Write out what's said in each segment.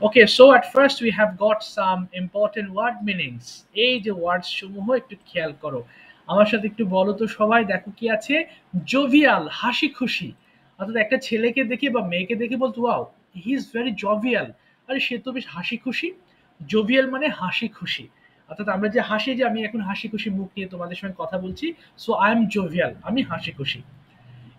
Okay, so at first we have got some important word meanings. এই যে ওয়ার্ডস সমূহ একটু খেয়াল করো, আমার সাথে একটু বলো তো সবাই। দেখো কি আছে, জোভিয়াল, হাসি খুশি। অর্থাৎ একটা ছেলেকে দেখে বা মেয়েকে দেখে বলতো ওয়াও, হি ইজ ভেরি জভিয়াল, আরে সে তো বেশ হাসি খুশি। জোভিয়াল মানে হাসি খুশি। অর্থাৎ আমরা যে হাসি, যে আমি এখন হাসি খুশি মুখ নিয়ে তোমাদের সঙ্গে কথা বলছি, সো আই এম জোভিয়াল, আমি হাসি খুশি।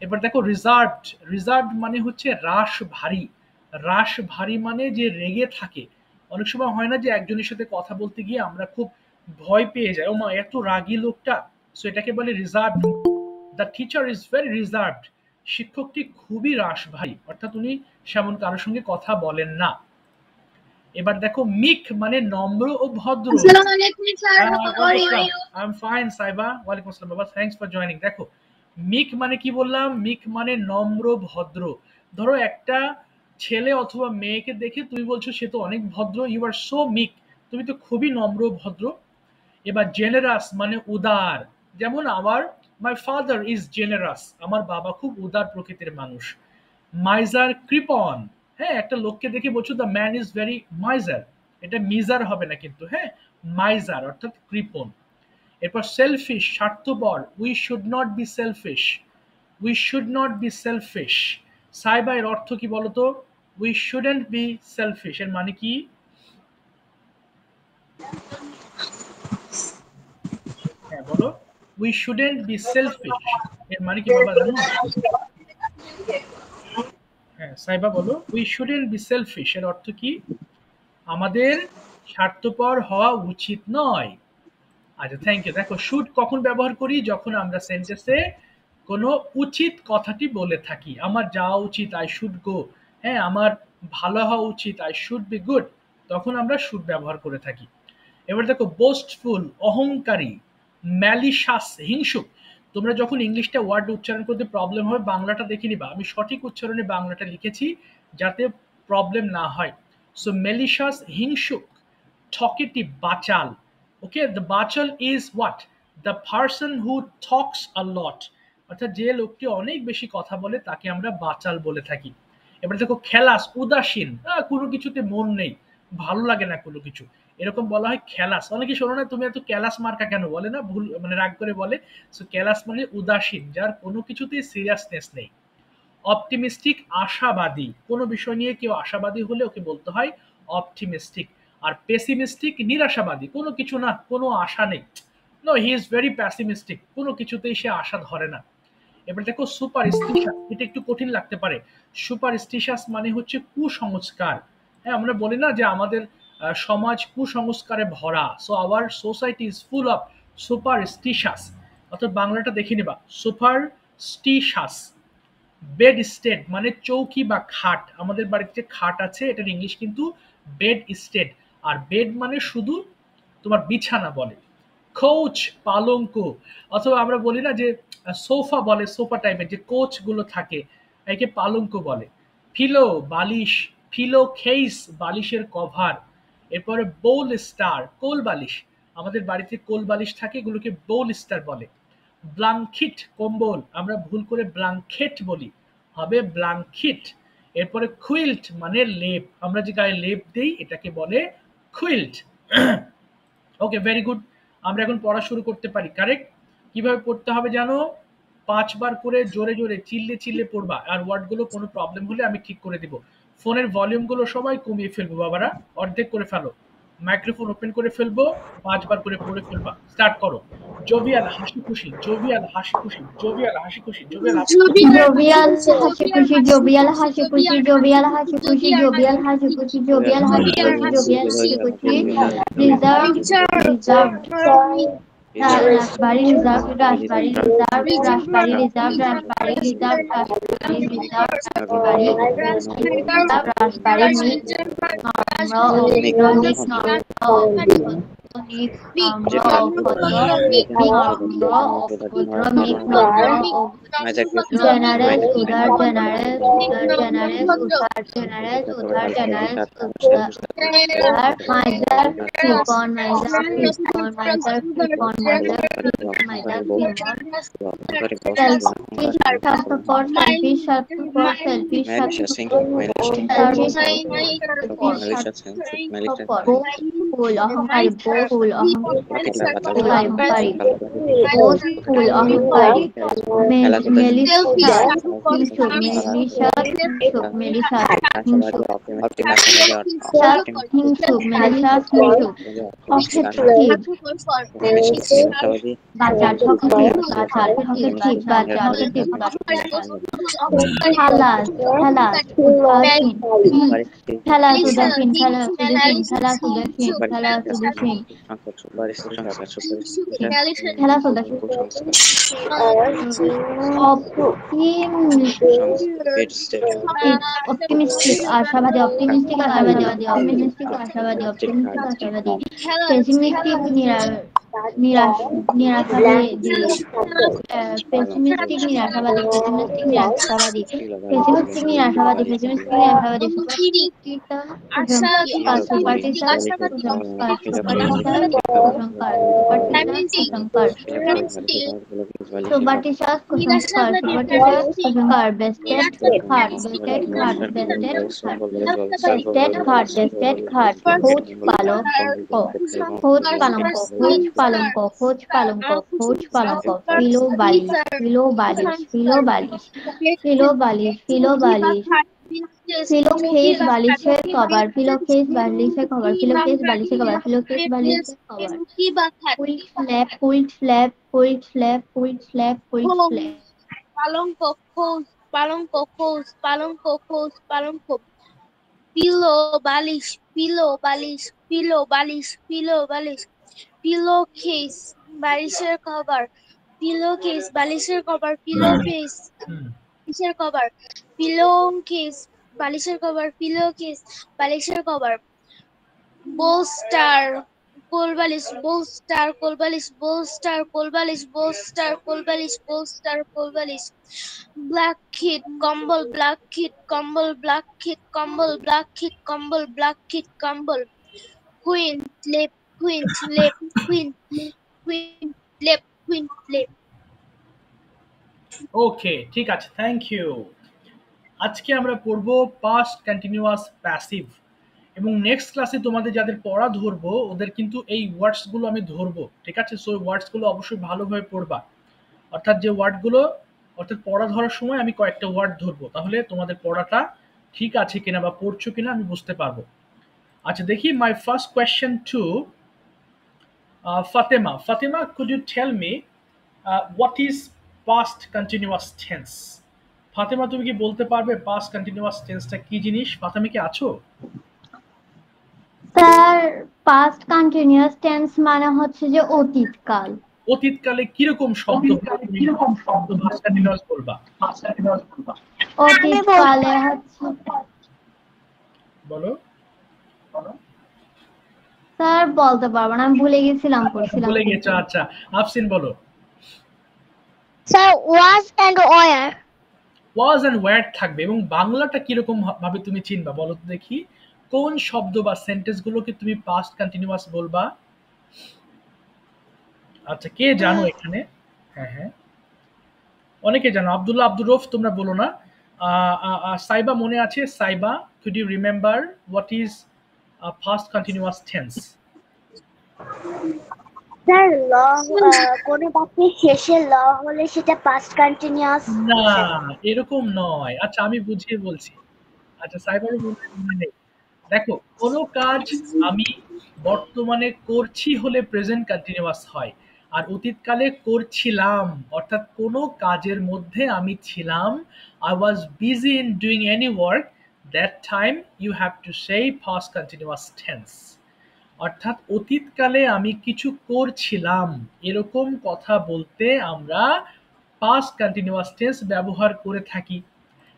এবার দেখো রিজার্ভড, রিজার্ভড মানে হচ্ছে রাশ ভারী। রাশ ভারী মানে যে রেগে থাকে। অনেক সময় হয় না যে একজনের সাথে কথা বলতে গিয়ে আমরা খুব ভয় পেয়ে যাই, ও মা এত রাগী লোকটা, সো এটাকে বলে reserved. The teacher is very reserved, শিক্ষকটি খুবই রাশ ভারী, অর্থাৎ উনি সেমন কারোর সঙ্গে কথা বলেন না। এবার দেখো মিক মানে নম্র ও ভদ্র। আসসালামু আলাইকুম sir, how are you? I am fine সাইবা, ওয়ালাইকুম আসসালাম বাবা, থ্যাঙ্কস ফর জয়নিং। দেখো মিক মানে কি বললাম, মিক মানে নম্র ভদ্র। ধরো একটা ছেলে অথবা মেয়েকে দেখে তুমি বলছো সে তো অনেক ভদ্র, ইউ আর সো মিক, তুমি তো খুবই নম্র ভদ্র। এবার জেনারাস মানে উদার, যেমন আমার মাই ফাদার ইজ জেনারাস, আমার বাবা খুব উদার প্রকৃতির মানুষ। মাইজার কৃপন, হ্যাঁ একটা লোককে দেখে বলছো the man is very miser, এটা মিজার হবে না কিন্তু, হ্যাঁ মাইজার অর্থাৎ কৃপন। এরপর সেলফিশ, স্বার্থপর, we should not be selfish, we should not be selfish. সাইবা এর অর্থ কি বলতো, উই শুডেন্ট বি সেলফিশ এর মানে কি? হ্যাঁ বলো, উই শুডেন্ট বি সেলফিশ এর মানে কি বাবা জানো? হ্যাঁ সাইবা বলো, উই শুডেন্ট বি সেলফিশ এর অর্থ কি? আমাদের স্বার্থপর হওয়া উচিত নয়। আচ্ছা থ্যাংক ইউ। দেখো শুড কখন ব্যবহার করি, যখন আমরা সেন্টেন্সে কোনো উচিত কথাটি বলে থাকি, আমার যাওয়া উচিত, আই শুড গো, হ্যাঁ আমার ভালো হওয়া উচিত, আই শুড বি গুড, তখন আমরা শুড ব্যবহার করে থাকি। এবার দেখো বোস্টফুল, অহংকারী, ম্যালিশাস, হিংসুক। তোমরা যখন ইংলিশটা ওয়ার্ড উচ্চারণ করতে প্রবলেম হবে, বাংলাটা দেখে নিবা, আমি সঠিক উচ্চারণে বাংলাটা লিখেছি যাতে প্রবলেম না হয়। সো ম্যালিশাস, হিংসুক, talkative, বাচাল। ওকে, দ্য বাচাল is what, the person who talks a lot, অর্থাৎ যে লোকটি অনেক বেশি কথা বলে তাকে আমরা বাচাল বলে থাকি। এবার দেখো খেলাস, উদাসীন, কোনো কিছুতে মন নেই, ভালো লাগে না কোনো কিছু, এরকম বলা হয় খেলাস। অনেকে শোনো না, তুমি এত ক্যালাস মার্কা কেন বলে না, ভুল মানে রাগ করে বলে। সো ক্যালাস মানে উদাসীন, যার কোনো কিছুতেই সিরিয়াসনেস নেই। অপটিমিস্টিক, আশাবাদী, কোনো বিষয় নিয়ে কেউ আশাবাদী হলে ওকে বলতে হয় অপটিমিস্টিক। আর পেসিমিস্টিক, নিরাশাবাদী, কোনো কিছু না, কোনো আশা নেই, no he is very pessimistic, কোনো কিছুতেই সে আশা ধরে না। এবার দেখো সুপারস্টিশাস, এটা একটু কঠিন লাগতে পারে। সুপারস্টিশাস মানে হচ্ছে কুসংস্কার। হ্যাঁ আমরা বলি না যে আমাদের সমাজ কুসংস্কারে ভরা, so our society is full of সুপারস্টিশাস। অর্থাৎ বাংলাটা দেখে নিবা, সুপারস্টিশাস। বেড স্টেড মানে চৌকি বা খাট, আমাদের বাড়িতে যে খাট আছে এটার ইংলিশ কিন্তু বেড স্টেড। আর বেড মানে শুধু তোমার বিছানা বলে। কোচ, পালঙ্ক, অথবা আমরা বলি না যে সোফা বলে, সোফা টাইপের যে কোচ গুলো থাকে একে পালঙ্ক বলে। ফিলো, বালিশ, ফিলো খেইস, বালিশের কভার। এরপরে বোল স্টার, কোল বালিশ, আমাদের বাড়িতে কোল বালিশ থাকে, এগুলোকে বোল স্টার বলে। ব্লাঙ্কিট, কম্বল, আমরা ভুল করে ব্লাঙ্কেট বলি, হবে ব্লাঙ্কিট। এরপরে কুইল্ট মানে লেপ, আমরা যে গায়ে লেপ দেই এটাকে বলে কুইল্ট। ওকে ভেরি গুড, আমরা এখন পড়া শুরু করতে পারি। কারেক্ট, কিভাবে পড়তে হবে জানো? 5 বার করে জোরে জোরে চিল্লে চিল্লে পড়বা, আর ওয়ার্ডগুলো কোনো প্রবলেম হলে আমি ঠিক করে দিব। ফোনের ভলিউমগুলো সবাই কমিয়ে ফেলবো বাবারা, অর্ধেক করে ফেলো, মাইক্রোফোন ওপেন করে ফেলবো, 5 বার করে পড়ে ফেলবা। স্টার্ট করো। জোভিয়াল, হাসি খুশি, জোভিয়াল হাসি খুশি, জোভিয়াল হাসি খুশি, জোভিয়াল হাসি খুশি। জোবিয়াল হাসি খুশি, জোবিয়াল হাসি খুশি, জোবিয়াল হাসি খুশি, জোবিয়াল হাসি খুশি, জোবিয়াল হাসি খুশি, জোবিয়াল হাসি খুশি। রিজার্ভ, রিজার্ভ, রাশবাড়ি, রিজার্ভ, রাশবাড়ি, রিজার্ভ, রাশবাড়ি, রিজার্ভ, রাশবাড়ি, রিজার্ভ, রাশবাড়ি, রিজার্ভ, রাশবাড়ি, রিজার্ভ, রাশবাড়ি, মিক, নম্র, মিক, নম্র। নিক মিক নম্র নম্র অভদ্র মিক নম্র অভদ্র মিক নম্র জেনারেল উদার জেনারেল উদার জেনারেল উদার জেনারেল উদার জেনারেল উদার মাইজার কৃপন মাইজার কৃপন মাইজার কৃপন মাইজার মাইজার কৃপন selfish স্বার্থপর selfish স্বার্থপর selfish স্বার্থপর স্বার্থপর boastful অহংকারী boastful অহংকারী boastful অহংকারী malicious হিংসুক malicious হিংসুক হিংসুক malicious হিংসুক offensive বাচাল talkative বাচাল talkative বাচাল talkative খালাস খালাস উদাসীন খালাস উদাসীন খালাস উদাসীন খালাস উদাসীন খালাস উদাসীন খালাস উদাসীন optimistic আশাবাদী optimistic আশাবাদী optimistic আশাবাদী optimistic আশাবাদী pessimistic নিরাশাবাদী pessimistic নিরাশাবাদী pessimistic নিরাশাবাদী pessimistic নিরাশাবাদী pessimistic নিরাশাবাদী superstitious কুসংস্কার bested ঘাট খোঁজ পালঙ্ক ফিলো বালিশ Pillowcase বালিশের কভার pillowcase বালিশের কভার pillowcase বালিশের কভার pillowcase বালিশের কভার quilt flap পালঙ্ক পিলো বালিশ পিলোকেস বালিশের কভার পিলোকেস বালিশের কভার পিলোকেস বালিশের কভার পিলোকেস বালিশের কভার বোস্টার কোলবালিশ ব্ল্যাককিট কম্বল কুইন লেপ ওকে, ঠিক আছে, থ্যাংক ইউ। আজকে আমরা পড়বো পাস্ট কন্টিনিউয়াস প্যাসিভ, এবং নেক্সট ক্লাসে তোমাদের যাদের পড়া ধরবো ওদের কিন্তু এই ওয়ার্ডসগুলো আমি ধরবো, ঠিক আছে? সো ওয়ার্ডসগুলো অবশ্যই ভালোভাবে পড়বা, অর্থাৎ যে ওয়ার্ডগুলো অর্থাৎ পড়া ধরার সময় আমি কয়েকটা ওয়ার্ড ধরবো, তাহলে তোমাদের পড়াটা ঠিক আছে কিনা বা পড়ছো কিনা আমি বুঝতে পারবো। আচ্ছা, দেখি my first question to Fatima. Fatima, could you tell me what is past continuous tense? Fatema, তুমি কি বলতে পারবে past continuous tenseটা কি জিনিস? ফাতেমা কি আছো? স্যার, past continuous tense মানে হচ্ছে যে অতীতকাল। অতীতকালে কিরকম শব্দ past continuous বলবা? অতীতকালে হচ্ছে, বলো। স্যার বলতে পারবো না, আমি ভুলে গেছিলাম, পড়ছিলাম। ভুলে গেছো? আচ্ছা, আফসিন বলো। Sir was and were was and were থাকবে, এবং বাংলাটা কিরকম ভাবে তুমি চিনবা বলো তো দেখি? কোন শব্দ বা সেন্টেন্স গুলোকে তুমি পাস্ট কন্টিনিউয়াস বলবা? আচ্ছা, কে জানো এখানে? হ্যাঁ, অনেকে জানো। আব্দুল্লাহ, আব্দুর রউফ, তোমরা বলো না। সাইবা মনে আছে? Saiba, could you remember what is a past continuous tense? Sir কোন বাক্যের শেষে ল হলে সেটা পাস্ট কন্টিনিউয়াস। না, এরকম নয়। আচ্ছা, আমি বুঝিয়ে বলছি। আচ্ছা, সাইবারও মনে নেই। দেখো, কোনো কাজ আমি বর্তমানে করছি হলে প্রেজেন্ট কন্টিনিউয়াস হয়, আর অতীতকালে করছিলাম অর্থাৎ কোনো কাজের মধ্যে আমি ছিলাম, I was busy in doing any work, that time you have to say past continuous tense। অর্থাৎ অতীতকালে আমি কিছু করছিলাম এরকম কথা বলতে আমরা পাস্ট কন্টিনিউয়াস টেন্স ব্যবহার করে থাকি।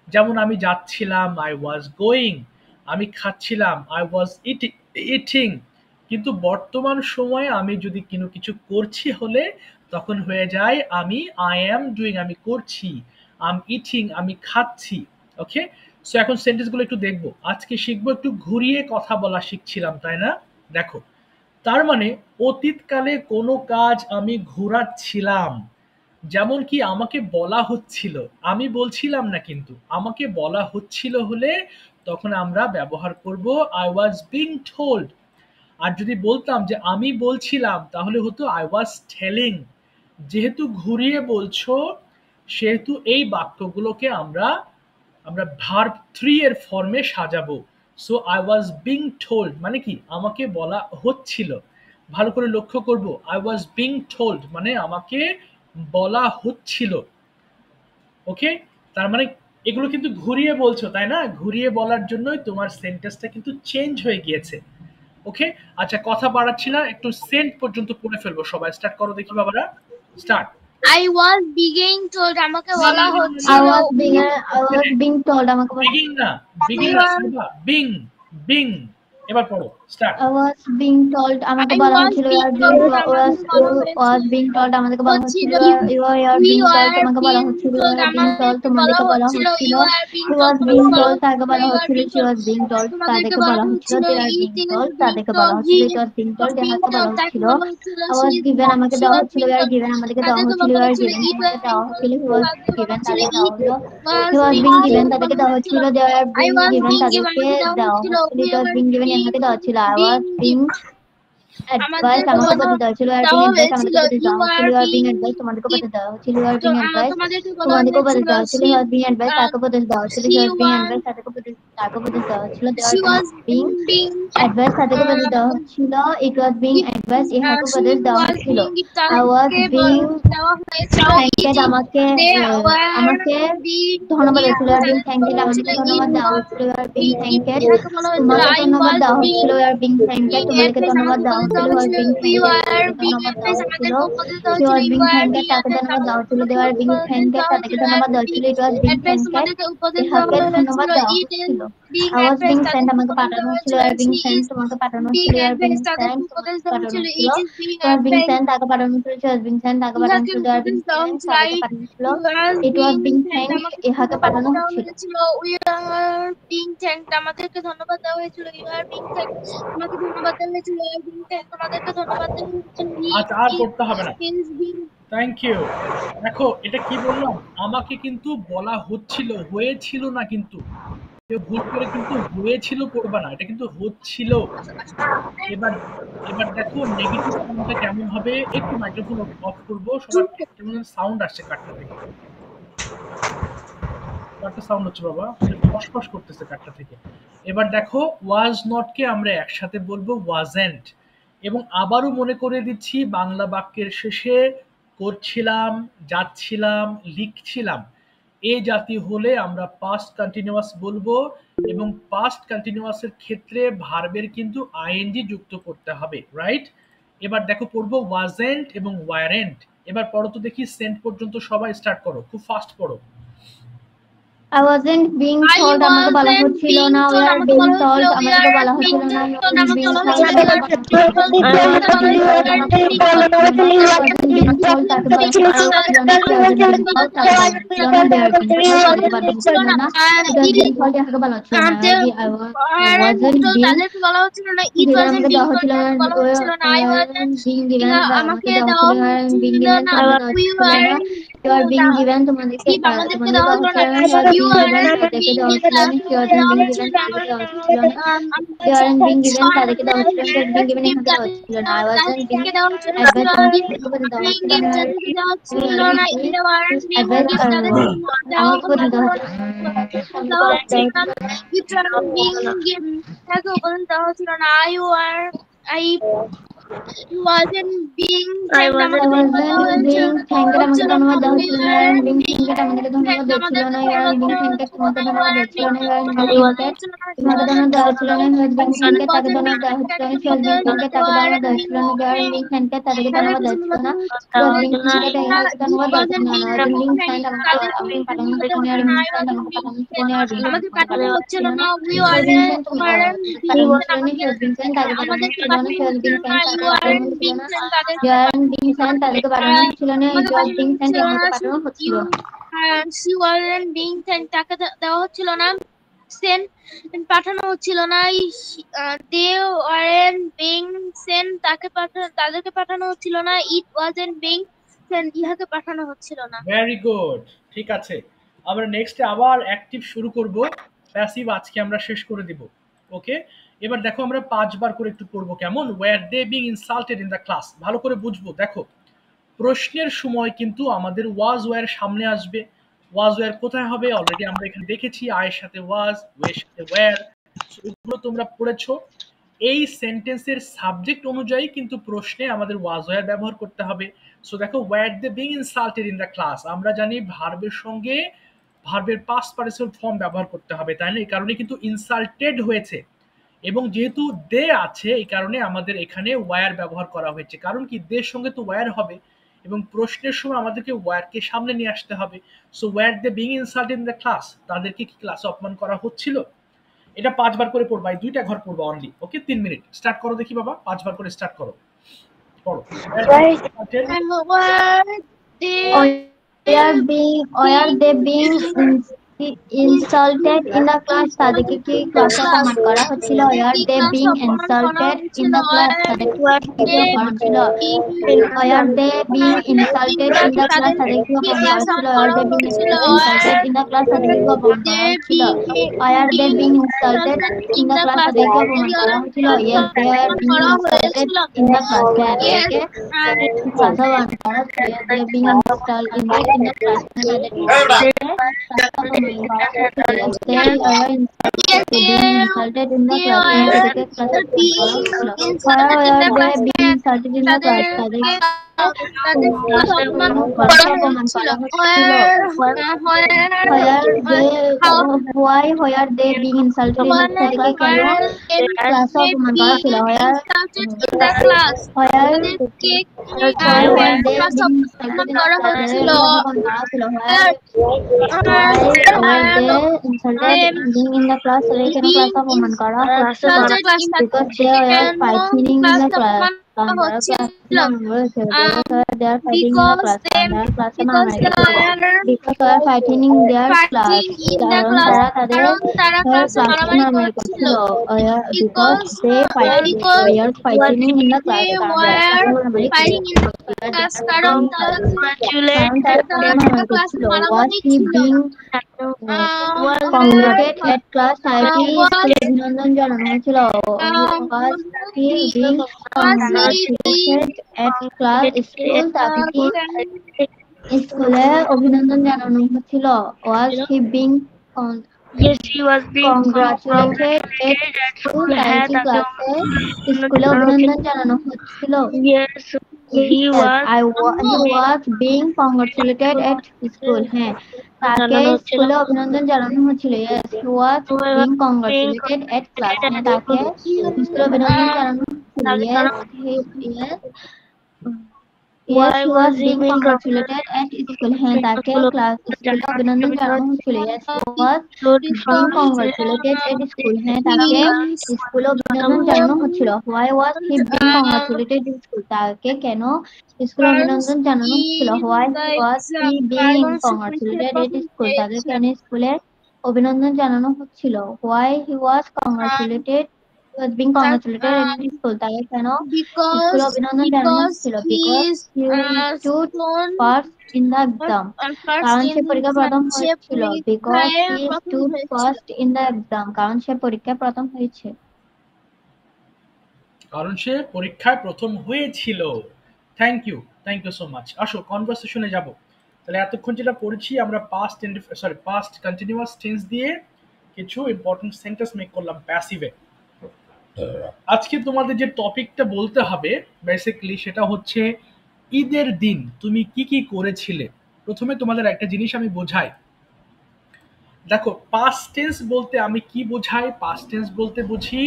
যেমন আমি যাচ্ছিলাম, I was going, আমি খাচ্ছিলাম, I was eating, কিন্তু বর্তমান সময়ে আমি যদি কিছু করছি হলে তখন হয়ে যায় আমি আই অ্যাম ডুইং, আমি করছি, আই এম ইটিং, আমি খাচ্ছি। ওকে, সো এখন সেন্টেন্সগুলো একটু দেখবো। আজকে শিখবো, একটু ঘুরিয়ে কথা বলা শিখছিলাম, তাই না? দেখো, তার মানে অতীতকালে কোনো কাজ আমি ঘোরাচ্ছিলাম, যেমন কি আমাকে বলা হচ্ছিল, আমি বলছিলাম না, কিন্তু আমাকে বলা হচ্ছিল হলে তখন আমরা ব্যবহার করব আই ওয়াজ বিং টোল্ড। আর যদি বলতাম যে আমি বলছিলাম তাহলে হতো আই ওয়াজ টেলিং। যেহেতু ঘুরিয়ে বলছো সেহেতু এই বাক্যগুলোকে আমরা আমরা ভার্ব 3 এর ফর্মে সাজাবো। So I was being told মানে কি আমাকে বলা হচ্ছিল। ভালো করে লক্ষ্য করব, আই ওয়াজ বিং টোল্ড মানে আমাকে বলা হচ্ছিল। ওকে, তার মানে এগুলো কিন্তু ঘুরিয়ে বলছো, তাই না? ঘুরিয়ে বলার জন্যই তোমার সেন্টেন্সটা কিন্তু চেঞ্জ হয়ে গিয়েছে। ওকে, আচ্ছা কথা বাড়াচ্ছি না, একটু সেন্ট পর্যন্ত পড়ে ফেলবো। সবাই স্টার্ট করো দেখি বাবারা, start. I was being told, আমাকে বলা I হচ্ছিল। was being told আমাকে বলা বিগিং না, বিগিং না, সাইবা, বিং, বিং। এবার পড়ো, start. I was being told আমাকে I বলা was হচ্ছিল being you told, was আমাকে বলা was হয়েছিল। being told আমাদেরকে বলা হচ্ছিল you are We being told were তোমাকে বলা being হচ্ছিল you told, are being told আমাদেরকে বলা তোমাদেরকে বলা হচ্ছিল। হচ্ছিল You are being he told, was তোমাকে being বলা told তাকে হচ্ছিল। বলা You are হচ্ছিল being she told, was being told তোমাদেরকে তাদেরকে বলা বলা হচ্ছিল হচ্ছিল। they are It being is told being তাদেরকে বলা told, হচ্ছিল he it was being was told being ইহাকে বলা told, তাকে হচ্ছিল বলা হচ্ছিল। I She was given আমাকে she দেওয়া was হচ্ছিল being we are told, given আমাদেরকে দেওয়া তাদেরকে হচ্ছিল বলা we are হচ্ছিল। given It আমাকে was দেওয়া being হচ্ছিল told, he was তাদেরকে বলা given হচ্ছিল। তাদেরকে দেওয়া It হলো was he was being being given given, তাদেরকে তোমাকে দেওয়া হচ্ছিল। হচ্ছিল they are I being was given being given, তাদেরকে আমাকে দেওয়া দেওয়া হচ্ছিল। হচ্ছিল We it was were being given being ইহাকে দেওয়া হচ্ছিল I was being being given, advice আমাদেরকে আমাকে বলা উপদেশ দেওয়া হচ্ছিল আর দেওয়া বিং অ্যাডভাইস হয়েছিল। আমাদেরকে উপদেশ You দেওয়া হচ্ছিল are are being being advice তোমাদেরকে উপদেশ given, দেওয়া হচ্ছিল আর বিং অ্যাডভাইস তোমাদেরকে বলা তোমাদেরকে উপদেশ হয়েছিল। দেওয়া হচ্ছিল আর বিং অ্যাডভাইস তাকে উপদেশ দেওয়া হচ্ছিল She are being was advice তাকে উপদেশ দেওয়া হচ্ছিল দেওয়ার she was being being advice তাদেরকে উপদেশ দেওয়া হচ্ছিল ইট ওয়াজ বিং অ্যাডভাইস ইহাকে she উপদেশ দেওয়া was হচ্ছিল being আই ওয়াজ তাদেরকে বিং দেওয়া হয়েছিল। থ্যাঙ্কেড আমাকে They were আমাকে being ধন্যবাদ হচ্ছিল আর বিং তাদেরকে থ্যাঙ্কেড বলা আমাদেরকে হয়েছিল। ধন্যবাদ দেওয়া হচ্ছিল আর বিং থ্যাঙ্কেড ইহাকে বলা হয়েছিল। তোমাকে I ধন্যবাদ was দেওয়া being হচ্ছিল আর বিং থ্যাঙ্কেড তোমাদেরকে advice, ধন্যবাদ আমাকে দেওয়া উপদেশ হচ্ছিল দেওয়া আর হচ্ছিল। বিং We থ্যাঙ্কেড were তোমাদেরকে being ধন্যবাদ দেওয়া advice, হচ্ছিল আমাদেরকে উপদেশ দেওয়া she হচ্ছিল। was You being were thanked being তাকে advice, ধন্যবাদ দেওয়া হচ্ছিল they আমাদেরকে were being উপদেশ thanked দেওয়া তাদেরকে হয়েছিল। ধন্যবাদ দেওয়া হচ্ছিল it was being Advice thanked আমাদেরকে উপদেশ ইহাকে দেওয়া হয়েছিল। ধন্যবাদ দেওয়া It is হচ্ছিল being I was advice, being sent তাদেরকে আমাকে উপদেশ পাঠানো দেওয়া হচ্ছিল হয়েছিল। আর being She sent is তোমাকে পাঠানো হচ্ছিল being আর being advice, তাদেরকে sent উপদেশ তোমাকে দেওয়া পাঠানো হয়েছিল। হচ্ছিল It is being she was being advice, sent তাকে পাঠানো হচ্ছিল she was being sent তাকে পাঠানো ইহাকে হচ্ছিল they are উপদেশ being দেওয়া sent হয়েছিল। তাদেরকে পাঠানো হচ্ছিল was it was being being thanked, thanked আমাকে ইহাকে ধন্যবাদ পাঠানো দেওয়া হচ্ছিল হয়েছিল। We are being thanked, আমাদেরকে ধন্যবাদ দেওয়া হয়েছিল। You are being thanked, তোমাকে ধন্যবাদ দেওয়া হয়েছিল। You are being thanked, তোমাদেরকে ধন্যবাদ দেওয়া হয়েছিল। আচ্ছা আর পড়তে হবে না, He is being thank you. দেখো এটা কি বললাম, আমাকে কিন্তু বলা হচ্ছিল, হয়েছিল না। কিন্তু কেউ ভুল করে কিন্তু হয়েছিল পড়বা না, এটা কিন্তু হচ্ছিল। এবার এবার দেখো নেগেটিভ সাউন্ডটা কেমন হবে, একটু মাইক্রোফোন অফ করবো সবার, কেমন সাউন্ড আসছে কাটটা থেকে, কাটটা সাউন্ড হচ্ছে বাবা, ফসফস করতেছে কাটটা থেকে। এবার দেখো ওয়াজ নট কে আমরা একসাথে বলবো ওয়াজেন্ট। এবং আবারও মনে করে দিচ্ছি বাংলা বাক্যের শেষে করছিলাম, যাচ্ছিলাম, লিখছিলাম এই জাতি হলে আমরা পাস্ট কন্টিনিউয়াস বলবো। এবং পাস্ট কন্টিনিউয়াসের ক্ষেত্রে ভার্বের কিন্তু আইএনজি যুক্ত করতে হবে, রাইট? এবার দেখো পড়বো ওয়াজেন্ট এবং ওয়ারেন্ট। এবার পড়ো তো দেখি সেন্ট পর্যন্ত, সবাই স্টার্ট করো, খুব ফাস্ট পড়ো। I wasn't being I told আমাকে বলা wasn't হচ্ছিল being না we told, are আমাকে being বলা told হয়েছিল। We আমাদেরকে are বলা being হচ্ছিল না we told, wasn't আমাকে being বলা told হয়েছিল। তাকে You বলা are হচ্ছিল being told, I তোমাদেরকে wasn't বলা being হয়েছিল। told You are আমাকে being বলা told, হচ্ছিল না I তোমাদেরকে wasn't being told তাকে বলা হয়েছিল হচ্ছিল না she wasn't being told তাকে বলা হচ্ছিল না they are being told তাদেরকে বলা হচ্ছিল না it was being told ইহাকে বলা হচ্ছিল না I wasn't being তাদেরকে বলা হচ্ছিল না। It given wasn't আমাকে being দেওয়া told, হচ্ছিল তাদেরকে বলা হচ্ছিল না। I wasn't being given আমাকে আমাকে দেওয়া দেওয়া হচ্ছিল being হচ্ছিল given না। তোমাকে দেওয়া We হচ্ছিল were না you are being given তোমাদেরকে আমাদেরকে তোমাদেরকে দেওয়া দেওয়া হলো হচ্ছিল না। না you are You being are given তাদেরকে being দেওয়া হচ্ছিল না you are দেওয়া being হচ্ছিল given না। তাদেরকে দেওয়া হচ্ছিল না you aren't being given তাদেরকে দেওয়া হচ্ছিল না you are being given ইহাকে দেওয়া হচ্ছিল না I wasn't being তাদেরকে দেওয়া হচ্ছিল। You advice are তোমাদেরকে উপদেশ দেওয়া being হচ্ছিল given, না তাদেরকে দেওয়া you হচ্ছিল are না। being You are being advice given, তাদেরকে দেওয়া আমাকে উপদেশ দেওয়া হচ্ছিল হচ্ছিল না। আমাকে দেওয়া উপদেশ হচ্ছিল দেওয়া না। হচ্ছিল You are being given, তাকে উপদেশ দেওয়া হচ্ছিল না। I He wasn't being I thanked আমাদেরকে ধন্যবাদ দেওয়া wasn't হয়েছিল being thanked আমাকে হচ্ছিল ধন্যবাদ না দেওয়া we হচ্ছিল না weren't being being thanked আমাদেরকে ধন্যবাদ thanked দিচ্ছিল আমাদেরকে না ধন্যবাদ being দেওয়া thanked হচ্ছিল তোমাকে না ধন্যবাদ weren't দিচ্ছিল being না thanked being তোমাকে thanked হচ্ছিল না তোমাকে ধন্যবাদ দেওয়া হচ্ছিল না being he thanked তাকে wasn't ধন্যবাদ being দেওয়া হচ্ছিল না thanked she was being তোমাকে thanked তাকে ধন্যবাদ দেওয়া weren't হচ্ছিল না they are being thanked তাদেরকে ধন্যবাদ দেওয়া হচ্ছিল না she was being thanked তাকে ধন্যবাদ দেওয়া হচ্ছিল না wasn't being thanked আমাকে পাঠানো হচ্ছিল না being thanked আমাকে পাঠানো হচ্ছিল না being thanked আমাকে আমাকে পাঠানো পাঠানো হচ্ছিল হচ্ছিল না না we she was being thanked weren't being পাঠানো thanked হচ্ছিল না she was being thanked তাকে পাঠানো আমাদেরকে হচ্ছিল না পাঠানো she was হচ্ছিল being না thanked you তাকে পাঠানো aren't হচ্ছিল being না thanked তাদেরকে they are being thanked তাদেরকে পাঠানো হচ্ছিল না আমাকে it was পাঠানো being thanked হচ্ছিল আমাকে না পাঠানো হচ্ছিল you she wasn't being thanked তাকে দেওয়া হচ্ছিল না send পাঠানো হচ্ছিল না they weren't being sent তাদেরকে পাঠানো হচ্ছিল না it wasn't being sent ইহাকে পাঠানো হচ্ছিল না ভেরি গুড, ঠিক আছে। আমরা নেক্সটে আবার অ্যাক্টিভ শুরু করব, প্যাসিভ আজকে আমরা শেষ করে দিব। ওকে, এবার দেখো আমরা 5 বার করে একটু পড়বো, কেমন? Were they being insulted in the class, ভালো করে বুঝবো। দেখো প্রশ্নের সময় কিন্তু আমাদের ওয়াজ ওয়্যার সামনে আসবে। ওয়াজ ওয়্যার কোথায় হবে অলরেডি আমরা এখানে দেখেছি, আয়ের সাথে ওয়াজ, ওয়ের সাথে ওয়্যার, এগুলো তোমরা পড়েছো। এই সেন্টেন্সের সাবজেক্ট অনুযায়ী কিন্তু প্রশ্নে আমাদের ওয়াজ ওয়্যার ব্যবহার করতে হবে। সো দেখো were they being insulted in the class, আমরা জানি ভার্বের সঙ্গে ভার্বের পাস্ট পার্টিসিপল ফর্ম ব্যবহার করতে হবে, তাই না? এই কারণে কিন্তু ইনসাল্টেড হয়েছে, এবং যেহেতু দে আছে এই কারণে আমাদের এখানে ওয়্যার ব্যবহার করা হয়েছে। কারণ কি, দের সঙ্গে তো ওয়্যার হবে এবং প্রশ্নের সময় আমাদেরকে ওয়্যারকে সামনে নিয়ে আসতে হবে। So were they being insulted in the class, তাদেরকে কি ক্লাসে অপমান করা হচ্ছিল? এটা 5 বার করে পড়বা, এই 2টা ঘর পড়বা অনলি। ওকে, 3 মিনিট। স্টার্ট করো দেখি বাবা, 5 বার করে স্টার্ট করো, পড়ো। Why are they being insulted in the class? তাদেরকে কি ক্লাসে অপমান করা হচ্ছিল? Why are they being insulted in the class? তাদেরকে কি অপমান হচ্ছিল? Why are they being insulted in the class? তাদেরকে কি অপমান করা হচ্ছিল? Why are they being insulted in the class? তাদেরকে কি অপমান করা হচ্ছিল? Why are they being insulted in the class? তাদেরকে অপমান করা হচ্ছিল? Yes, they are being insulted in the class. তাদেরকে ক্লাসে অপমান করা হচ্ছিল। Yes, they are being insulted in the class. তাদেরকে they are being insulted in the class. তাদেরকে ক্লাসে অপমান করা হচ্ছিল। Why are they being insulted in the class? তাদেরকে অপমান করা হচ্ছিল হচ্ছিল। Why are they being insulted in the class? তাদেরকে কেন ক্লাসে অপমান করা হচ্ছিল? Why are they being insulted in the class? তাদেরকে অপমান করা হচ্ছিল। Why were they insulted being in the class? তাদেরকে কেন ক্লাসে অপমান করা হচ্ছিল? Because they were fighting in the class. They are fighting in the class. Because they are fighting in their class. কারণ তারা তাদের ক্লাসে মারামারি করছিল। Because they were fighting in the class. কারণ তারা মারামারি করছিল। Was he being congratulated at class? তাকে স্কুলে অভিনন্দন জানানো হয়েছিল। Was he being congratulated at class? School তাকে কি স্কুলে অভিনন্দন জানানো হচ্ছিল? Was he being Yes, he was being congratulated at school? তাকে কি ক্লাসে স্কুলে অভিনন্দন জানানো হচ্ছিল? Yes, he was he was being congratulated at school. হ্যাঁ, তাকে স্কুলে অভিনন্দন জানানো হচ্ছিল। Yes, he was being congratulated at class. হ্যাঁ, তাকে স্কুলে অভিনন্দন জানানো হচ্ছিল। Yes, Yes, he was being congratulated at school. হ্যাঁ, তাকে স্কুলে অভিনন্দন জানানো হচ্ছিল। Yes, he was being congratulated at school. হ্যাঁ, তাকে স্কুলে অভিনন্দন জানানো হচ্ছিল। Why was he being congratulated at school? তাকে কেন স্কুলে অভিনন্দন জানানো হচ্ছিল? Why was he being congratulated at school? তাকে কেন স্কুলে অভিনন্দন জানানো হচ্ছিল? Why he was being congratulated at school? তাকে কেন স্কুলে অভিনন্দন জানানো হচ্ছিল? Because he stood first in the exam. কারণ সে পরীক্ষা প্রথম হয়েছিল। Because he stood first in the exam. কারণ সে পরীক্ষায় প্রথম হয়েছে। কারণ সে পরীক্ষায় প্রথম হয়েছিল। Thank you so much. আসো কনভারসেশনে যাব। তাহলে এতক্ষণ যেটা পড়েছি আমরা পাস্ট কন্টিনিউয়াস টেন্স দিয়ে কিছু ইম্পর্টেন্ট সেন্টেন্স মেক করলাম প্যাসিভে। আজকে তোমাদের যে টপিকটা বলতে হবে বেসিক্যালি সেটা হচ্ছে ঈদের দিন তুমি কি কি করেছিলে। প্রথমে তোমাদের একটা জিনিস আমি বোঝাই। দেখো, পাস্ট টেন্স বলতে আমি কি বোঝাই? পাস্ট টেন্স বলতে বুঝি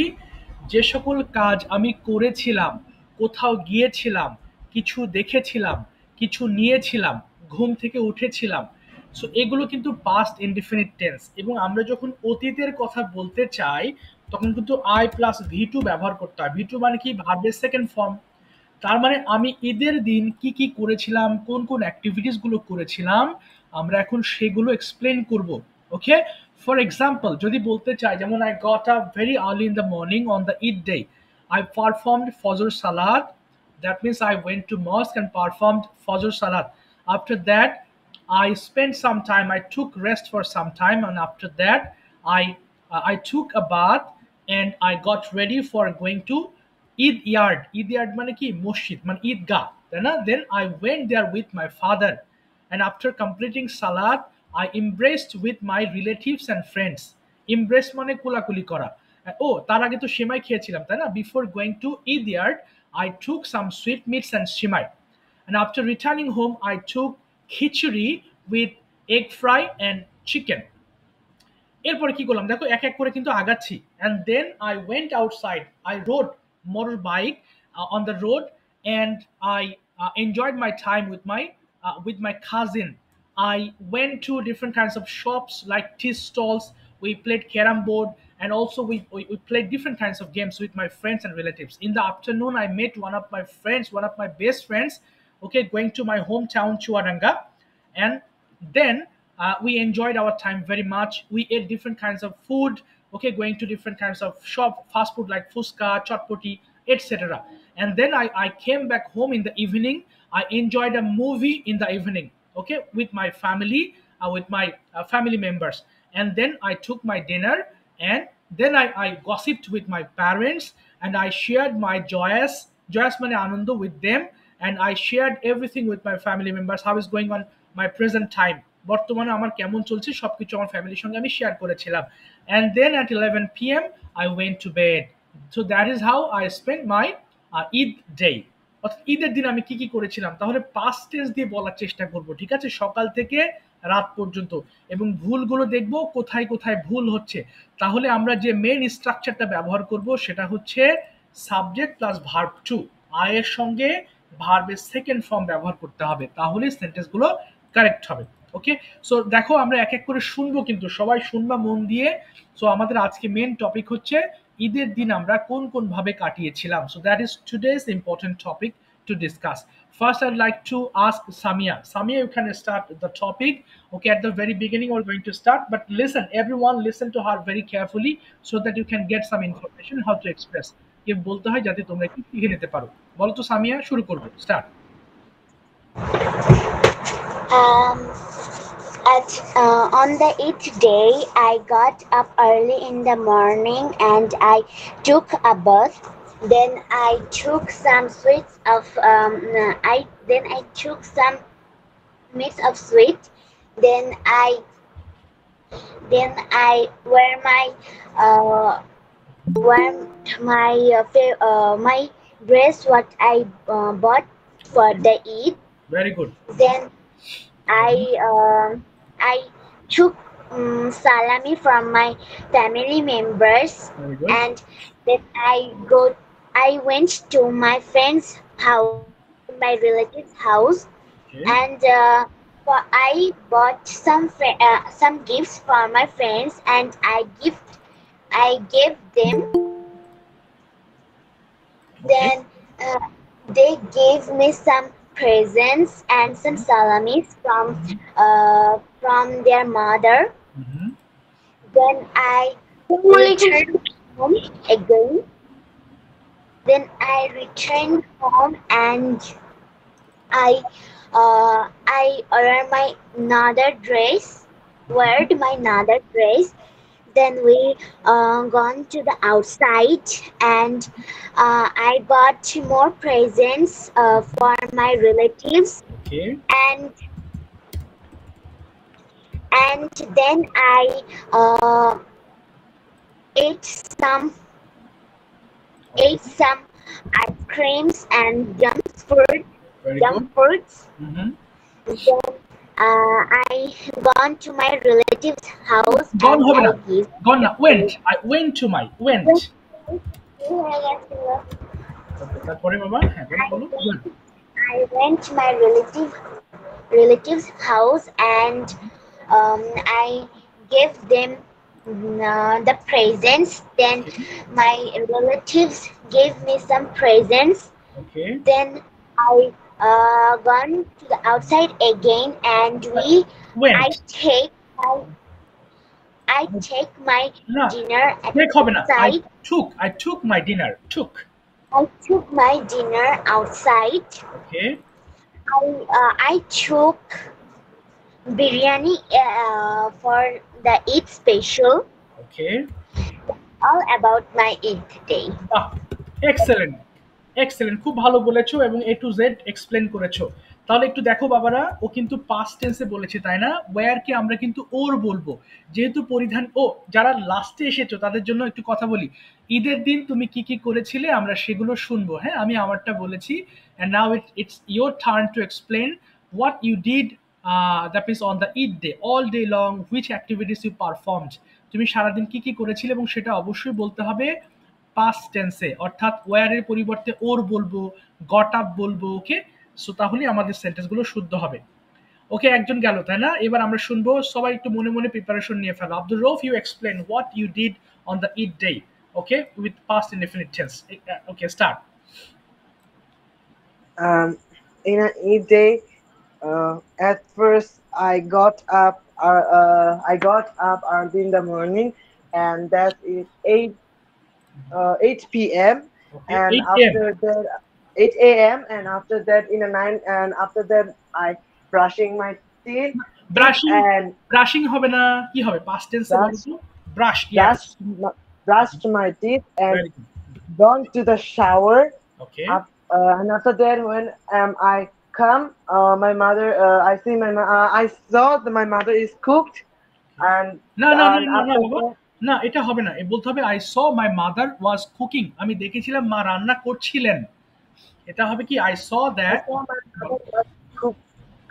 যে সকল কাজ আমি করেছিলাম, কোথাও গিয়েছিলাম, কিছু দেখেছিলাম, কিছু নিয়েছিলাম, ঘুম থেকে উঠেছিলাম। সো এগুলো কিন্তু পাস্ট ইনডিফিনিট টেন্স। এবং আমরা যখন অতীতের কথা বলতে চাই তখন কিন্তু আই প্লাস ভি টু ব্যবহার করতে হয়। ভি টু মানে কি? ভার্বের সেকেন্ড ফর্ম। তার মানে আমি ঈদের দিন কি কি করেছিলাম, কোন কোন অ্যাক্টিভিটিস গুলো করেছিলাম, আমরা এখন সেগুলো এক্সপ্লেন করব। ওকে, ফর এক্সাম্পল যদি বলতে চাই, যেমন I got up very early in the morning on the Eid day, I performed ফজর সালাদ। That means I went to mosque and performed Fajr Salat. After that, I spent some time, I took rest for some time, and after that, I took a bath and I got ready for going to Eid yard. Eid yard মানে কি? মসজিদ, মানে ঈদগাহ, তাই না? Then I went there with my father and after completing salat I embraced with my relatives and friends. Embrace মানে কোলাকুলি করা। ও, তার আগে তো সেমাই খেয়েছিলাম, তাই না? Before going to Eid yard I took some sweet meets and semai, and after returning home I took khichdi with egg fry and chicken. এরপরে কি করলাম দেখো, এক এক করে কিন্তু আগাচ্ছি। and then I went outside, I rode motorbike on the road, and I enjoyed my time with my cousin. I went to different kinds of shops like tea stalls. We played carom board, and also we played different kinds of games with my friends and relatives. In the afternoon I met one of my friends, one of my best friends, okay, going to my hometown Chuadanga. And then we enjoyed our time very much. We ate different kinds of food, okay, going to different kinds of shop fast food like fuska, chotpoti, etc. And then I came back home in the evening. I enjoyed a movie in the evening, okay, with my family, with my family members. And then I took my dinner, and then I gossiped with my parents, and I shared my joyous mane anando with them, and I shared everything with my family members, how is going on my present time, বর্তমানে আমার কেমন চলছে সবকিছু আমার ফ্যামিলির সঙ্গে আমি share করেছিলাম। and then at 11 p.m. I went to bed. So that is how I spent my Eid day. অর্থাৎ ঈদের দিন আমি কি কি করেছিলাম, তাহলে পাস্ট টেন্স দিয়ে বলার চেষ্টা করব, ঠিক আছে, সকাল থেকে রাত পর্যন্ত। এবং ভুলগুলো দেখব কোথায় কোথায় ভুল হচ্ছে। তাহলে আমরা যে মেইন স্ট্রাকচারটা ব্যবহার করব সেটা হচ্ছে subject plus verb two. I এর সঙ্গে ভার্বের সেকেন্ড ফর্ম ব্যবহার করতে হবে, তাহলে সেন্টেন্সগুলো কারেক্ট হবে। ওকে, সো দেখো আমরা এক এক করে শুনবো, কিন্তু সবাই শুনবা মন দিয়ে। সো আমাদের আজকে মেইন টপিক হচ্ছে ঈদের দিন আমরা কোন কোন ভাবে কাটিয়েছিলাম। So that is today's important topic to discuss. First, I'd like to ask Samia. Samia, you can start the topic. Okay, at the very beginning, we're going to start. But listen, everyone, listen to her very carefully so that you can get some information how to express. কি বলতে হয় যাতে তোমরা একটু শিখে নিতে পারো। বলো তো সামিয়া, শুরু করবো, start. On the 8th day, I got up early in the morning and I took a bath. Then I took some sweets of I took some mix of sweet. Then I wear my dress what I bought for the Eid. Very good. Then I took salami from my family members, Very good. and then I went to my friend's house, my relative's house, Okay. and I bought some gifts for my friends, and I gave them. Then they gave me some presents and some salamis from their mother. Mhm. Then I returned home again. Then I returned home and I wear my another dress. Then we gone to the outside, and I bought more presents for my relatives, Okay. and then I ate some ate some ice creams and Very junk good. fruits. Mm-hmm. Then I gone to my relative's house Gone and হবে I না, give gone না, went, them I went to my, went. ওকে, তারপরে বাবা, হ্যাঁ বলো বলো, good. I went to my relative's house and I gave them the presents. Then my relatives gave me some presents. Okay, Then I gone to the outside again and I went, take my I take my না dinner take হবে না, outside. I took my dinner, took, I took my dinner outside. Okay, I took biryani for the Eid special. Okay, All about my Eid day. বাহ, excellent, excellent, খুব ভালো বলেছো এবং এ to Z explain করেছো। তাহলে একটু দেখো বাবারা, ও কিন্তু পাস্ট টেন্সে বলেছে তাই না, ওয়্যার কে আমরা কিন্তু ওর বলবো, যেহেতু পরিধান। ও যারা লাস্টে এসেছো তাদের জন্য একটু কথা বলি, ঈদের দিন তুমি কি কি করেছিলে আমরা সেগুলো শুনবো। হ্যাঁ, আমি আমারটা বলেছি, and now it's your turn to explain what you did, that means on the Eid day, all day long, which activities you performed, তুমি সারাদিন কি কি করেছিলে, এবং সেটা অবশ্যই বলতে হবে পাস্ট টেন্সে, অর্থাৎ ওয়্যারের পরিবর্তে ওর বলবো, গট আপ বলবো। ওকে, সো তাহলে আমাদের সেন্টেন্সগুলো শুদ্ধ হবে। ওকে, একজন গেল তাই না, এবার আমরা শুনবো, সবাই একটু মনে মনে প্রিপারেশন নিয়ে ফেলো। Abdur Rouf, you explain what you did on the Eid day, okay, with past indefinite tense. Okay, start. In an Eid day, at first I got up early in the morning, and that is 8 p.m. Okay, and 8 a.m. after that 8 a.m. and after that in a 9 and after that I brushing my teeth brushing, and brushing হবে না, কি হবে past টেন্সে বলো brush তো? Brush, yes, brushed my teeth and very good, gone to the shower. Okay. And after that, when I come, my mother, I saw that my mother is cooked, and না না না না না after বাবা, that, না এটা হবে না, এ বলতে হবে I saw my mother was cooking, আমি দেখেছিলাম মা রান্না করছিলেন। এটা হবে কি, I saw I that, saw my mother was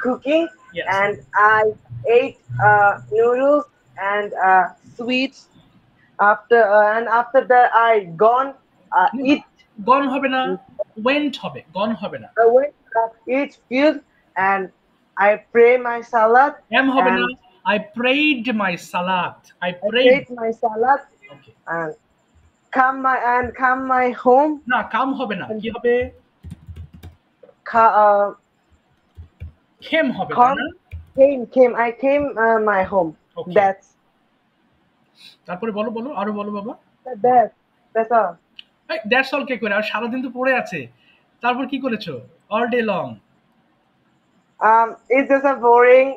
cooking, yes, and I ate noodles and sweets. After that, I gone eat. গন হবে না, ওয়েন্ট হবে, গন হবে না, I went eat food, and I pray my salat, am হবে না, and I prayed my salat, I I প্রেইড, prayed my salat, okay, and come my home. না কাম হবে না, কি হবে, Ca- uh, খেম হবে তাই না, I came my home. Okay. তারপরে বলো বলো, আরো বলো বাবা। That's all. দ্যাটস অল কে করে, আর সারাদিন তো পড়ে আছে, তারপর কি করেছো all day long? It's just a boring.